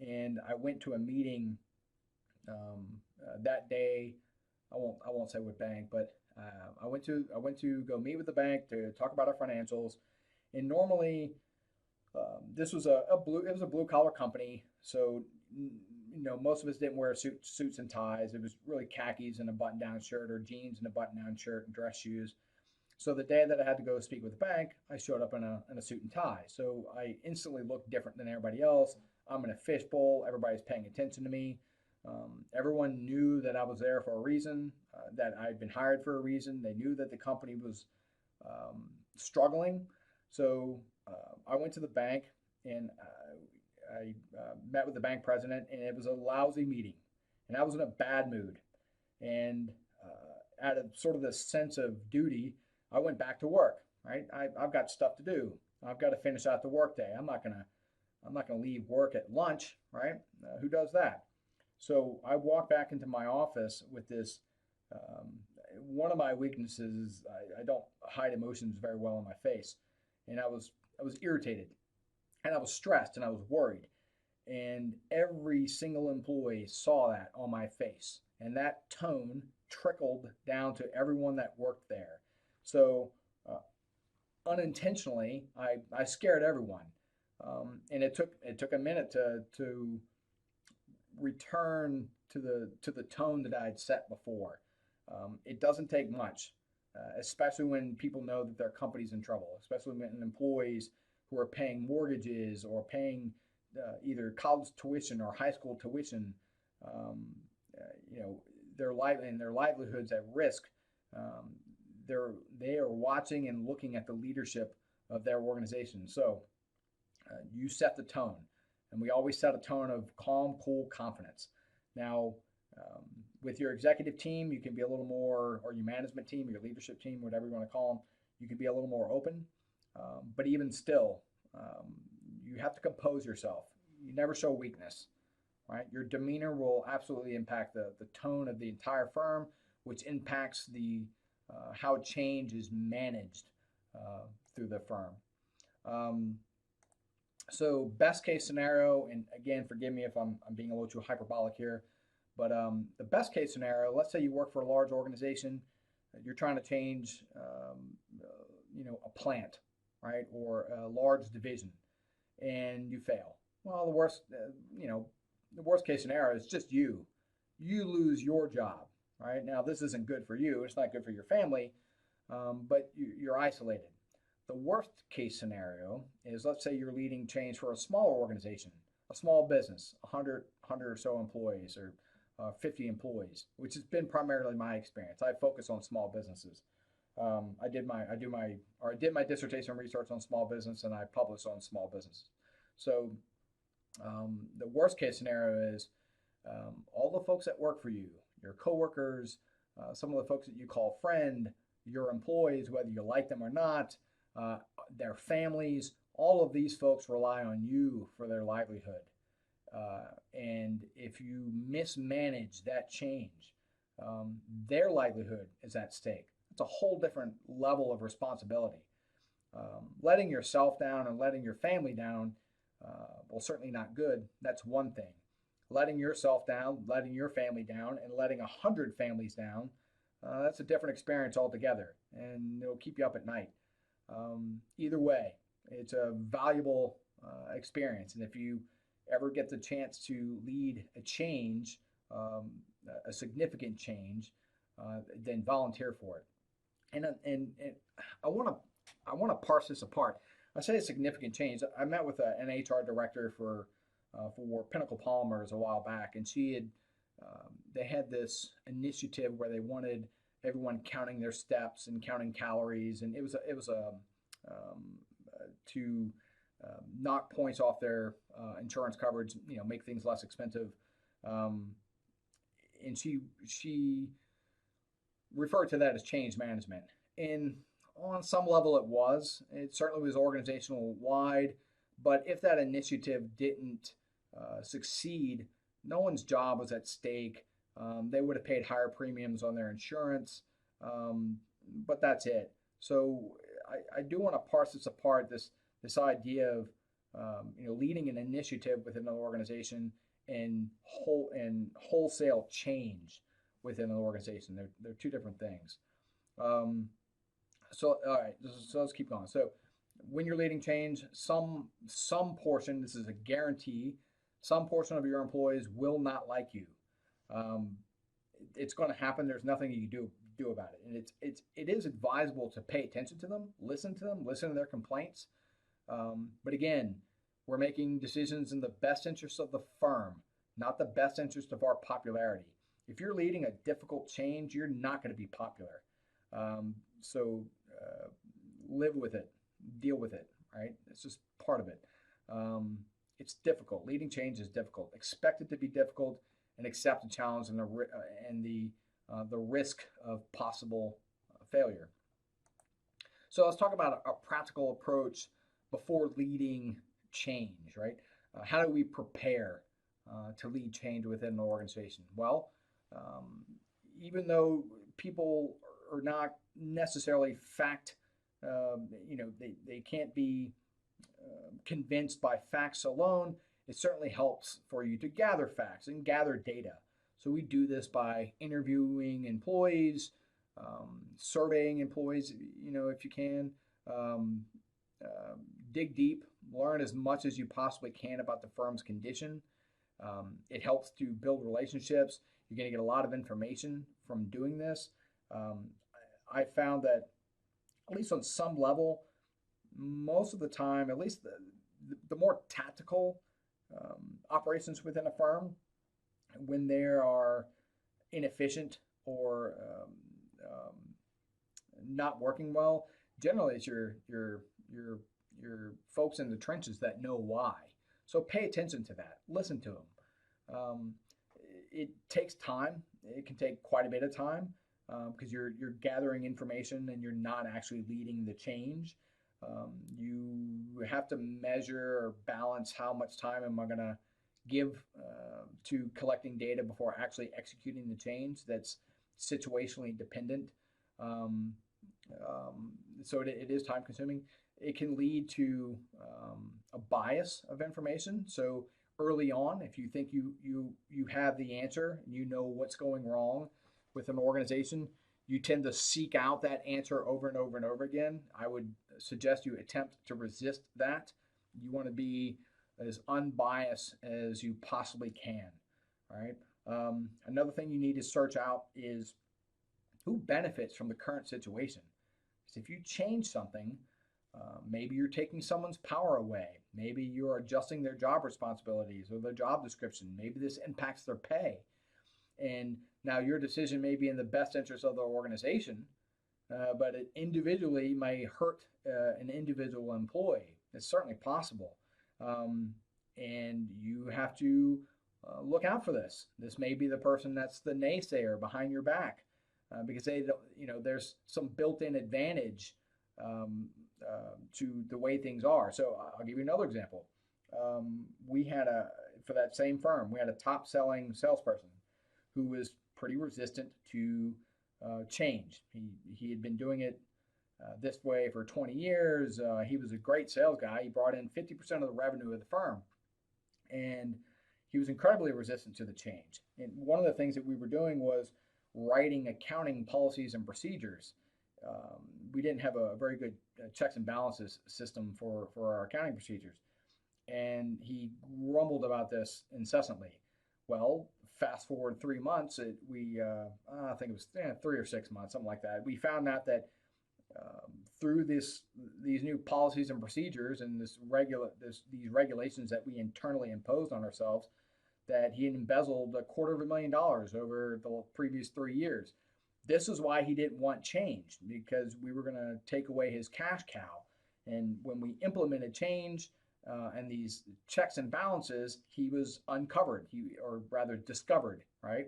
and I went to a meeting that day. I won't say what bank, but I went to go meet with the bank to talk about our financials. And normally, this was a blue it was a blue collar company, so most of us didn't wear suits and ties. It was really khakis and a button down shirt, or jeans and a button down shirt and dress shoes. So the day that I had to go speak with the bank, I showed up in a suit and tie. So I instantly looked different than everybody else. I'm in a fishbowl. Everybody's paying attention to me. Everyone knew that I was there for a reason, that I'd been hired for a reason. They knew that the company was struggling. So I went to the bank, and I met with the bank president, and it was a lousy meeting. And I was in a bad mood. And out of sort of this sense of duty, I went back to work. Right, I've got stuff to do. I've got to finish out the workday. I'm not gonna leave work at lunch. Right? Who does that? So I walked back into my office with this. Um, One of my weaknesses is I don't hide emotions very well on my face, and I was irritated, and I was stressed, and I was worried, and every single employee saw that on my face, and that tone trickled down to everyone that worked there. So uh, unintentionally, I scared everyone, and it took a minute to return to the tone that I had set before. It doesn't take much, especially when people know that their company's in trouble, especially when employees who are paying mortgages or paying either college tuition or high school tuition, um, uh, you know, their livelihoods at risk. Um, they are watching and looking at the leadership of their organization. So you set the tone, and we always set a tone of calm, cool confidence. Now, um, with your executive team, you can be a little more, or your management team, your leadership team, whatever you want to call them, you can be a little more open. But even still, um, you have to compose yourself. You never show weakness, right? Your demeanor will absolutely impact the tone of the entire firm, which impacts the how change is managed through the firm. Um, so best case scenario, and again, forgive me if I'm being a little too hyperbolic here, but the best case scenario, let's say you work for a large organization, you're trying to change, a plant, right, or a large division, and you fail. Well, the worst case scenario is just you. You lose your job, right? Now, this isn't good for you. It's not good for your family, but you're isolated. The worst case scenario is, let's say you're leading change for a smaller organization, a small business, 100 or so employees, or 50 employees, which has been primarily my experience. I focus on small businesses. I did my dissertation research on small business, and I publish on small business. So the worst case scenario is all the folks that work for you, your coworkers, some of the folks that you call friend, your employees, whether you like them or not, uh, their families, all of these folks rely on you for their livelihood. And if you mismanage that change, their livelihood is at stake. It's a whole different level of responsibility. Letting yourself down and letting your family down, well, certainly not good. That's one thing. Letting yourself down, letting your family down, and letting 100 families down, that's a different experience altogether, and it'll keep you up at night. Either way, it's a valuable experience, and if you ever get the chance to lead a change, um, a significant change, then volunteer for it. And I want to parse this apart. I say a significant change. I met with an HR director for Pinnacle Polymers a while back, and they had this initiative where they wanted everyone counting their steps and counting calories, and it was um, to knock points off their insurance coverage, make things less expensive. Um, and she referred to that as change management. And On some level, it was. It certainly was organizational wide, but if that initiative didn't succeed, no one's job was at stake. They would have paid higher premiums on their insurance, um, but that's it. So I do want to parse this apart. This idea of leading an initiative within an organization and wholesale change within an organization. They're two different things. Um, so all right, so let's keep going. So when you're leading change, some portion, this is a guarantee, some portion of your employees will not like you. Um, it's going to happen. There's nothing you can do about it, and it is advisable to pay attention to them, listen to their complaints. But again, we're making decisions in the best interest of the firm, not the best interest of our popularity. If you're leading a difficult change, you're not going to be popular. So live with it, deal with it, right? It's just part of it. Um, it's difficult. Leading change is difficult. Expect it to be difficult and accept the challenge and the risk of possible failure. So let's talk about a practical approach before leading change, right? How do we prepare to lead change within an organization? Well, um, even though people are not necessarily they can't be convinced by facts alone. It certainly helps for you to gather facts and gather data. So we do this by interviewing employees, surveying employees, if you can. Um, Dig deep, learn as much as you possibly can about the firm's condition. It helps to build relationships. You're going to get a lot of information from doing this. Um, I found that, at least on some level, most of the time, at least the more tactical operations within a firm, when they are inefficient or not working well, generally it's your folks in the trenches that know why. So pay attention to that. Listen to them. It takes time. It can take quite a bit of time because you're gathering information and you're not actually leading the change. You have to measure or balance how much time am I going to give to collecting data before actually executing the change. That's situationally dependent. Um, so it is time consuming. It can lead to a bias of information. So early on, if you think you have the answer, you know what's going wrong with an organization, you tend to seek out that answer over and over and over again. I would suggest you attempt to resist that. You want to be as unbiased as you possibly can. All right. Another thing you need to search out is who benefits from the current situation. Because if you change something, maybe you're taking someone's power away. Maybe you're adjusting their job responsibilities or their job description. Maybe this impacts their pay. And now your decision may be in the best interest of the organization, but it individually may hurt an individual employee. It's certainly possible. And you have to look out for this. This may be the person that's the naysayer behind your back because they don't, there's some built-in advantage to the way things are. So I'll give you another example. We had for that same firm, we had a top selling salesperson who was pretty resistant to change. He had been doing it this way for 20 years. He was a great sales guy. He brought in 50% of the revenue of the firm. And he was incredibly resistant to the change. And one of the things that we were doing was writing accounting policies and procedures. We didn't have a very good checks and balances system for our accounting procedures. And he grumbled about this incessantly. Well, fast forward 3 months, I think it was 3 or 6 months, something like that. We found out that through these new policies and procedures and these regulations that we internally imposed on ourselves, that he had embezzled $250,000 over the previous 3 years. This is why he didn't want change, because we were going to take away his cash cow. And when we implemented change and these checks and balances, he was uncovered, or rather discovered, right?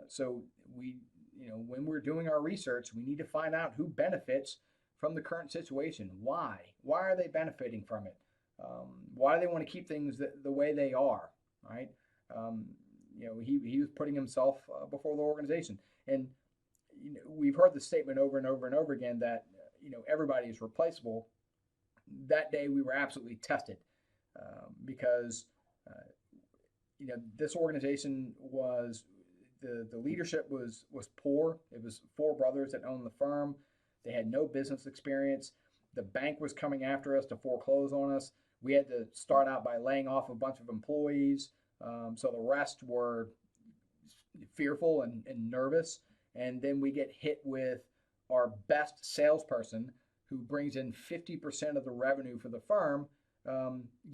So when we're doing our research, we need to find out who benefits from the current situation. Why? Why are they benefiting from it? Why do they want to keep things the way they are? Right? Um, he was putting himself before the organization, and we've heard the statement over and over and over again that everybody is replaceable. That day we were absolutely tested because this organization was the leadership was poor. It was four brothers that owned the firm. They had no business experience. The bank was coming after us to foreclose on us. We had to start out by laying off a bunch of employees. So the rest were fearful and nervous. And then we get hit with our best salesperson who brings in 50% of the revenue for the firm,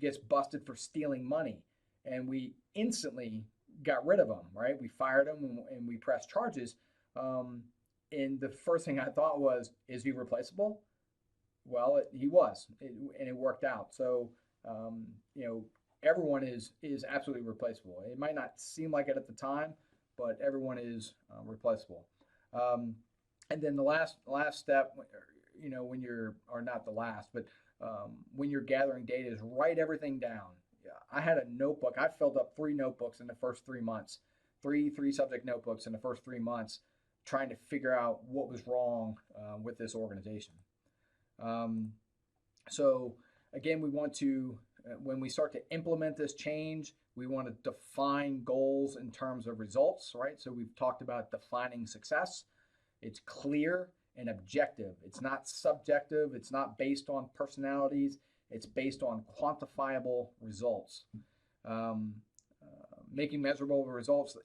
gets busted for stealing money. And we instantly got rid of him, right? We fired him and we pressed charges. And the first thing I thought was, is he replaceable? Well, he was, and it worked out. So, everyone is absolutely replaceable. It might not seem like it at the time, but everyone is replaceable. And then the last step, when you're, or not the last, but when you're gathering data, is write everything down. I had a notebook. I filled up 3 notebooks in the first 3 months, three subject notebooks in the first 3 months, trying to figure out what was wrong with this organization. So again, we want to, when we start to implement this change, we want to define goals in terms of results, right? So we've talked about defining success. It's clear and objective. It's not subjective. It's not based on personalities. It's based on quantifiable results. Making measurable results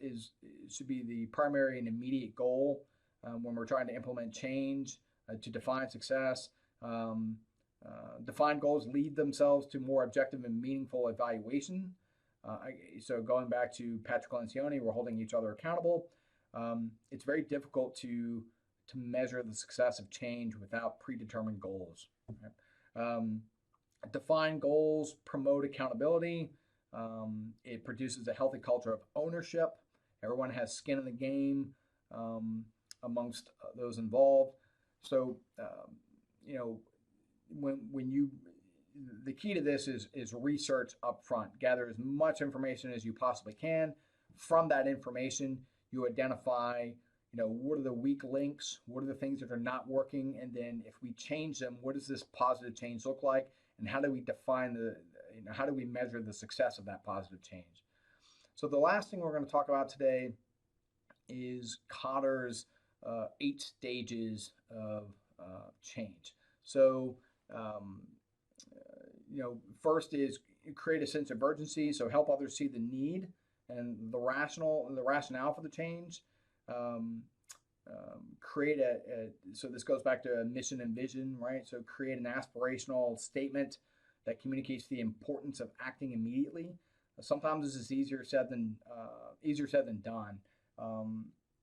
should be the primary and immediate goal when we're trying to implement change, to define success. Defined goals lead themselves to more objective and meaningful evaluation. So going back to Patrick Lencioni, we're holding each other accountable. It's very difficult to measure the success of change without predetermined goals. Right? Defined goals promote accountability. It produces a healthy culture of ownership. Everyone has skin in the game amongst those involved. So, when you, the key to this is research up front. Gather as much information as you possibly can. From that information, you identify, what are the weak links? What are the things that are not working? And then if we change them, what does this positive change look like? And how do we define how do we measure the success of that positive change? So the last thing we're going to talk about today is Kotter's 8 stages of change. So, first is create a sense of urgency. So help others see the need and the rationale for the change. Create so this goes back to a mission and vision, right? So create an aspirational statement that communicates the importance of acting immediately. Sometimes this is easier said than done.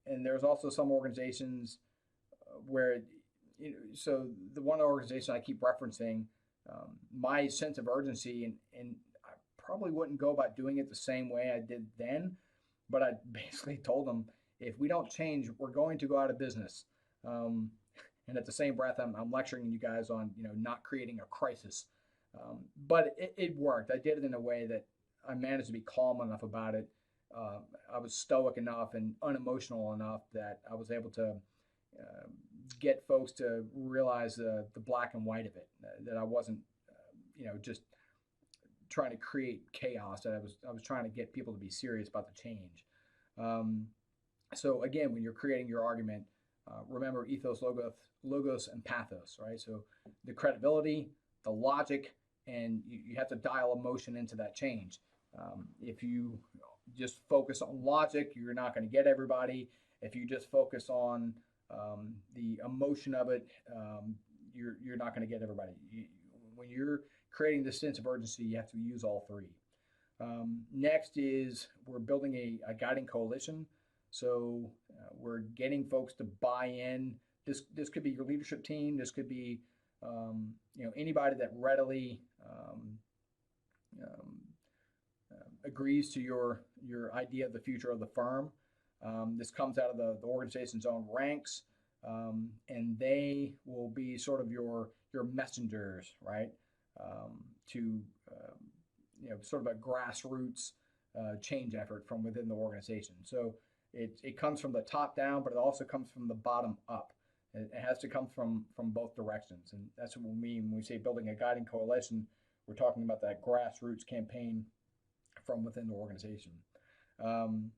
And there's also some organizations where, so the one organization I keep referencing, my sense of urgency, and I probably wouldn't go about doing it the same way I did then, but I basically told them, if we don't change, we're going to go out of business. And at the same breath, I'm lecturing you guys on, not creating a crisis. But it worked. I did it in a way that I managed to be calm enough about it. I was stoic enough and unemotional enough that I was able to get folks to realize the black and white of it. That I wasn't, just trying to create chaos. That I was trying to get people to be serious about the change. So again, when you're creating your argument, remember ethos, logos, and pathos, right? So the credibility, the logic, and you have to dial emotion into that change. If you just focus on logic, you're not going to get everybody. If you just focus on the emotion of it, you're not going to get everybody. When you're creating this sense of urgency, you have to use all 3. Next is we're building a guiding coalition. So we're getting folks to buy in. This could be your leadership team. This could be anybody that readily agrees to your idea of the future of the firm. This comes out of the organization's own ranks. and they will be sort of your messengers, right? To sort of a grassroots change effort from within the organization. So it comes from the top down, but it also comes from the bottom up. It has to come from both directions, and that's what we mean when we say building a guiding coalition. We're talking about that grassroots campaign from within the organization. Um,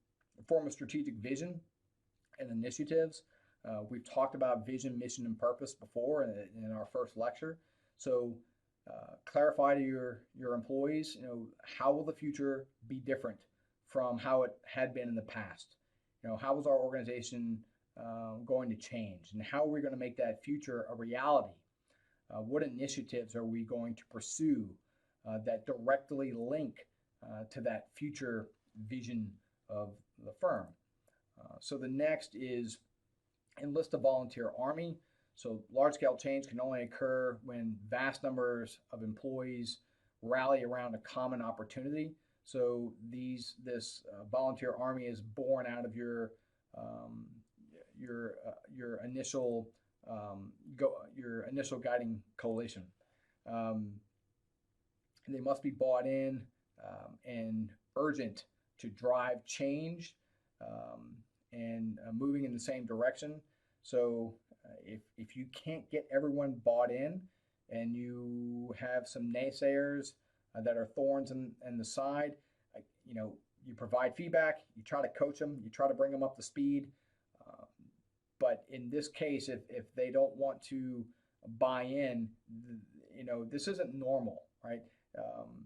Form a strategic vision and initiatives. We've talked about vision, mission, and purpose before in our first lecture. So clarify to your employees, how will the future be different from how it had been in the past? How is our organization going to change, and how are we going to make that future a reality? What initiatives are we going to pursue that directly link to that future vision of the firm? So the next is enlist a volunteer army. So large scale change can only occur when vast numbers of employees rally around a common opportunity. So this volunteer army is born out of um, your initial your initial guiding coalition. Um, they must be bought in and urgent to drive change and moving in the same direction. So if you can't get everyone bought in, and you have some naysayers that are thorns in the side, you provide feedback, you try to coach them, you try to bring them up to speed. Uh, but in this case, if they don't want to buy in, this isn't normal, right? Um,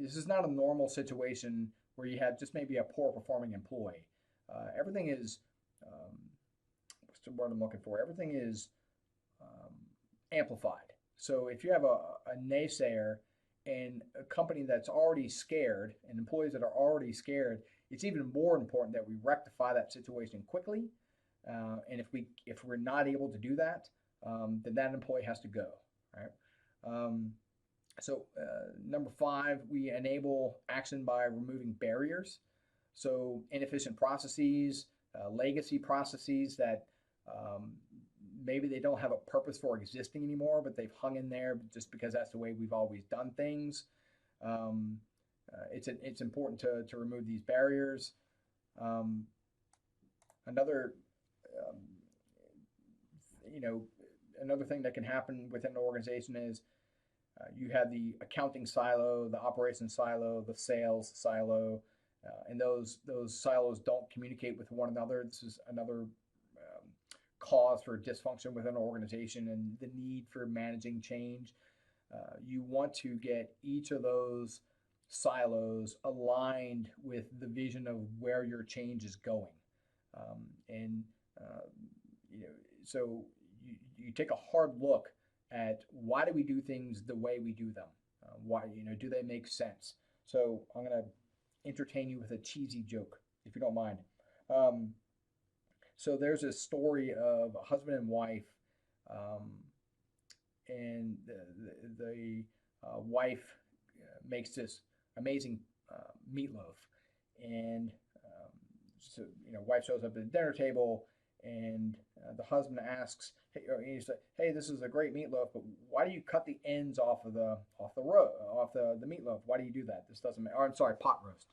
this is not a normal situation where you have just maybe a poor performing employee. Everything is, what's the word I'm looking for? Everything is um, amplified. So if you have a naysayer and a company that's already scared and employees that are already scared, it's even more important that we rectify that situation quickly. And if we're not able to do that, then that employee has to go. Right. Number 5, we enable action by removing barriers. So inefficient processes, legacy processes that um, maybe they don't have a purpose for existing anymore, but they've hung in there just because that's the way we've always done things. It's important to remove these barriers. Um, another um, you know Another thing that can happen within an organization is you have the accounting silo, the operations silo, the sales silo, and those silos don't communicate with one another. This is another cause for dysfunction within an organization and the need for managing change. You want to get each of those silos aligned with the vision of where your change is going. And you know, so you take a hard look at why do we do things the way we do them? Why do they make sense? So I'm going to entertain you with a cheesy joke, if you don't mind. Um, so there's a story of a husband and wife, um, and the wife makes this amazing meatloaf, and so wife shows up at the dinner table, and the husband asks, "Hey," he's like, "Hey, this is a great meatloaf, but why do you cut the ends off the meatloaf? Why do you do that? This doesn't make." Or I'm sorry, pot roast.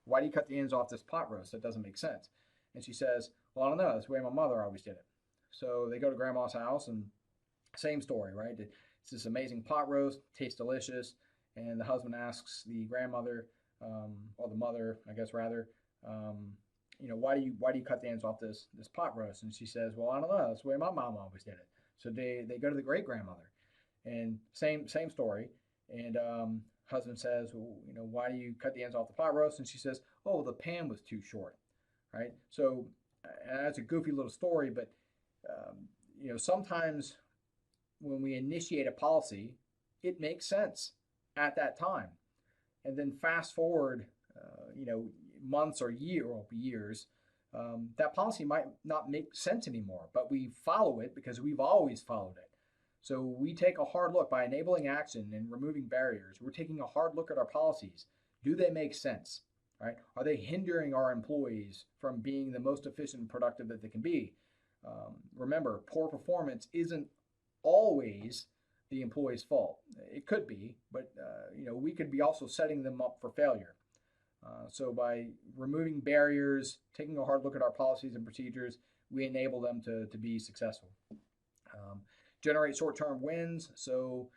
Why do you cut the ends off this pot roast? That doesn't make sense. And she says, "Well, I don't know. That's the way my mother always did it." So they go to grandma's house, and same story, right? It's this amazing pot roast, tastes delicious, and the husband asks the grandmother, or the mother, I guess rather, why do you cut the ends off this pot roast? And she says, "Well, I don't know. That's the way my mom always did it." So they go to the great grandmother, and same story. And husband says, "Well, why do you cut the ends off the pot roast?" And she says, "Oh, the pan was too short." Right? So that's a goofy little story, but sometimes when we initiate a policy, it makes sense at that time, and then fast forward, months or years, that policy might not make sense anymore, but we follow it because we've always followed it. So we take a hard look by enabling action and removing barriers. We're taking a hard look at our policies. Do they make sense? Right? Are they hindering our employees from being the most efficient and productive that they can be? Remember, poor performance isn't always the employee's fault. It could be, but we could be also setting them up for failure. So by removing barriers, taking a hard look at our policies and procedures, we enable them to be successful. Generate short-term wins. So,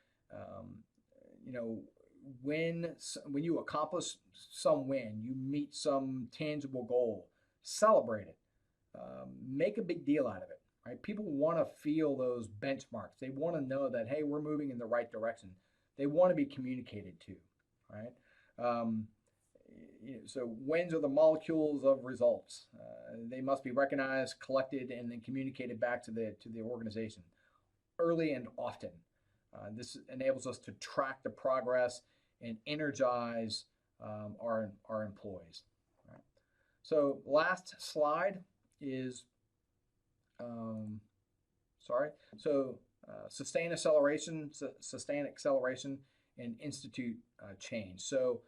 you know, when you accomplish some win, you meet some tangible goal, celebrate it. Make a big deal out of it. Right? People want to feel those benchmarks. They want to know that, hey, we're moving in the right direction. They want to be communicated to. Right? So wins are the molecules of results. They must be recognized, collected, and then communicated back to the organization early and often. This enables us to track the progress and energize our employees. Right? So last slide is, sustain acceleration, and institute change. So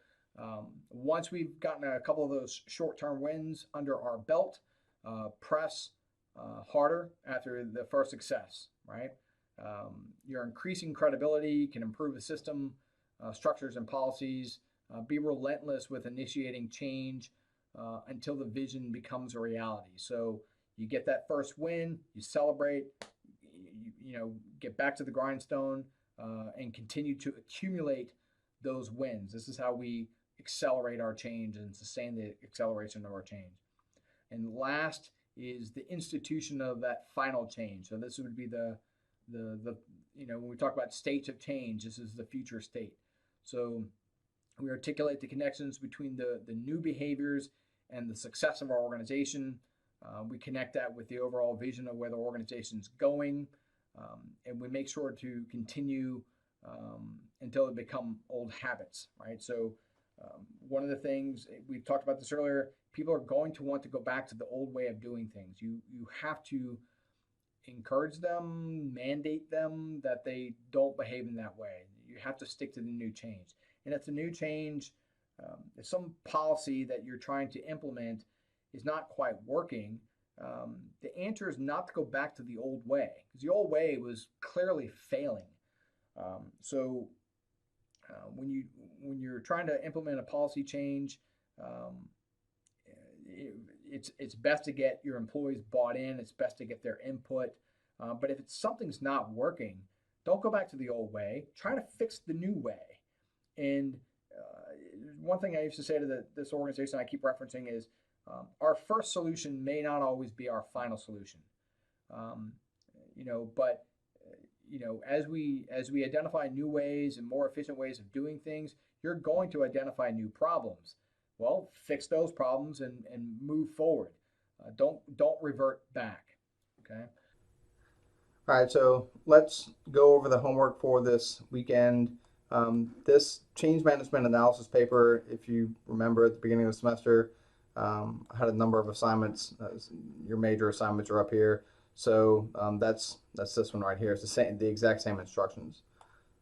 once we've gotten a couple of those short-term wins under our belt, press harder after the first success, right? Your increasing credibility can improve the system, structures, and policies. Be relentless with initiating change until the vision becomes a reality. So you get that first win, you celebrate, get back to the grindstone, and continue to accumulate those wins. This is how we accelerate our change and sustain the acceleration of our change. And last is the institution of that final change. So this would be the when we talk about states of change, this is the future state. So we articulate the connections between the new behaviors and the success of our organization. We connect that with the overall vision of where the organization is going, and we make sure to continue until it become old habits, right? So one of the things, we've talked about this earlier, people are going to want to go back to the old way of doing things. You have to encourage them, mandate them that they don't behave in that way. You have to stick to the new change. And if the new change, if some policy that you're trying to implement is not quite working, the answer is not to go back to the old way, because the old way was clearly failing. So when you're trying to implement a policy change, it's best to get your employees bought in. It's best to get their input. But if something's not working, don't go back to the old way. Try to fix the new way. And one thing I used to say to this organization I keep referencing is, our first solution may not always be our final solution. But as we identify new ways and more efficient ways of doing things, you're going to identify new problems. Well, fix those problems and move forward. Don't revert back. Okay. All right, so let's go over the homework for this weekend. This change management analysis paper, if you remember at the beginning of the semester, I had a number of assignments. Your major assignments are up here. So that's this one right here. It's the exact same instructions.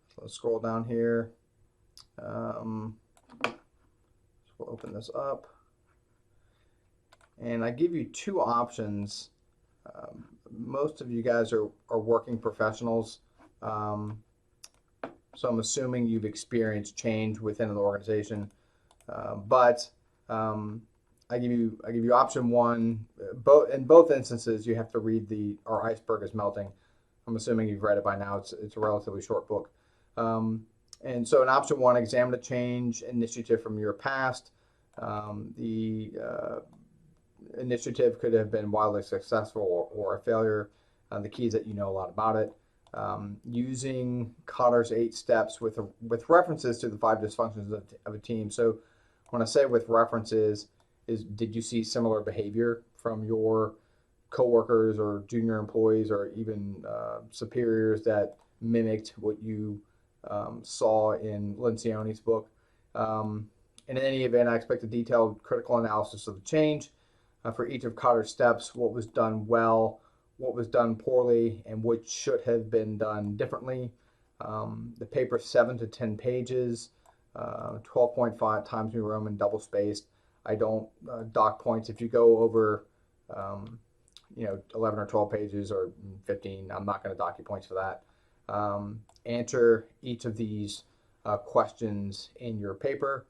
So let's scroll down here. So we'll open this up. And I give you two options. Most of you guys are working professionals. So I'm assuming you've experienced change within an organization. But I give you option one. In both instances, you have to read Our Iceberg is Melting. I'm assuming you've read it by now. It's a relatively short book. And so in option one, examine a change initiative from your past. The initiative could have been wildly successful or a failure. The key is that you know a lot about it. Using Kotter's 8 steps with references to the 5 dysfunctions of a team. So when I say with references, did you see similar behavior from your coworkers or junior employees or even superiors that mimicked what you saw in Lencioni's book? In any event, I expect a detailed critical analysis of the change for each of Kotter's steps, what was done well, what was done poorly, and what should have been done differently. The paper's 7 to 10 pages, 12.5 Times New Roman, double spaced. I don't dock points. If you go over 11 or 12 pages or 15. I'm not going to dock you points for that. Answer each of these questions in your paper.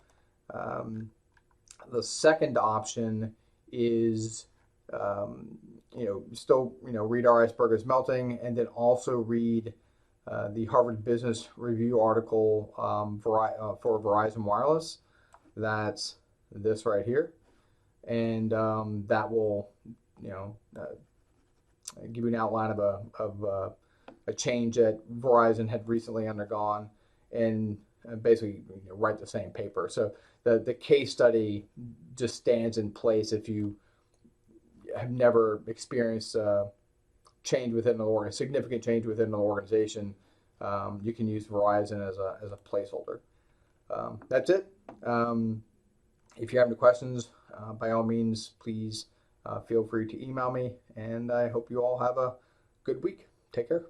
The second option is, still, read Our Iceberg is Melting, and then also read the Harvard Business Review article for Verizon Wireless. That's this right here. And that will, give you an outline of a change that Verizon had recently undergone, and basically write the same paper. So the case study just stands in place if you have never experienced change within the significant change within an organization. You can use Verizon as a placeholder. That's it. If you have any questions, by all means, please feel free to email me, and I hope you all have a good week. Take care.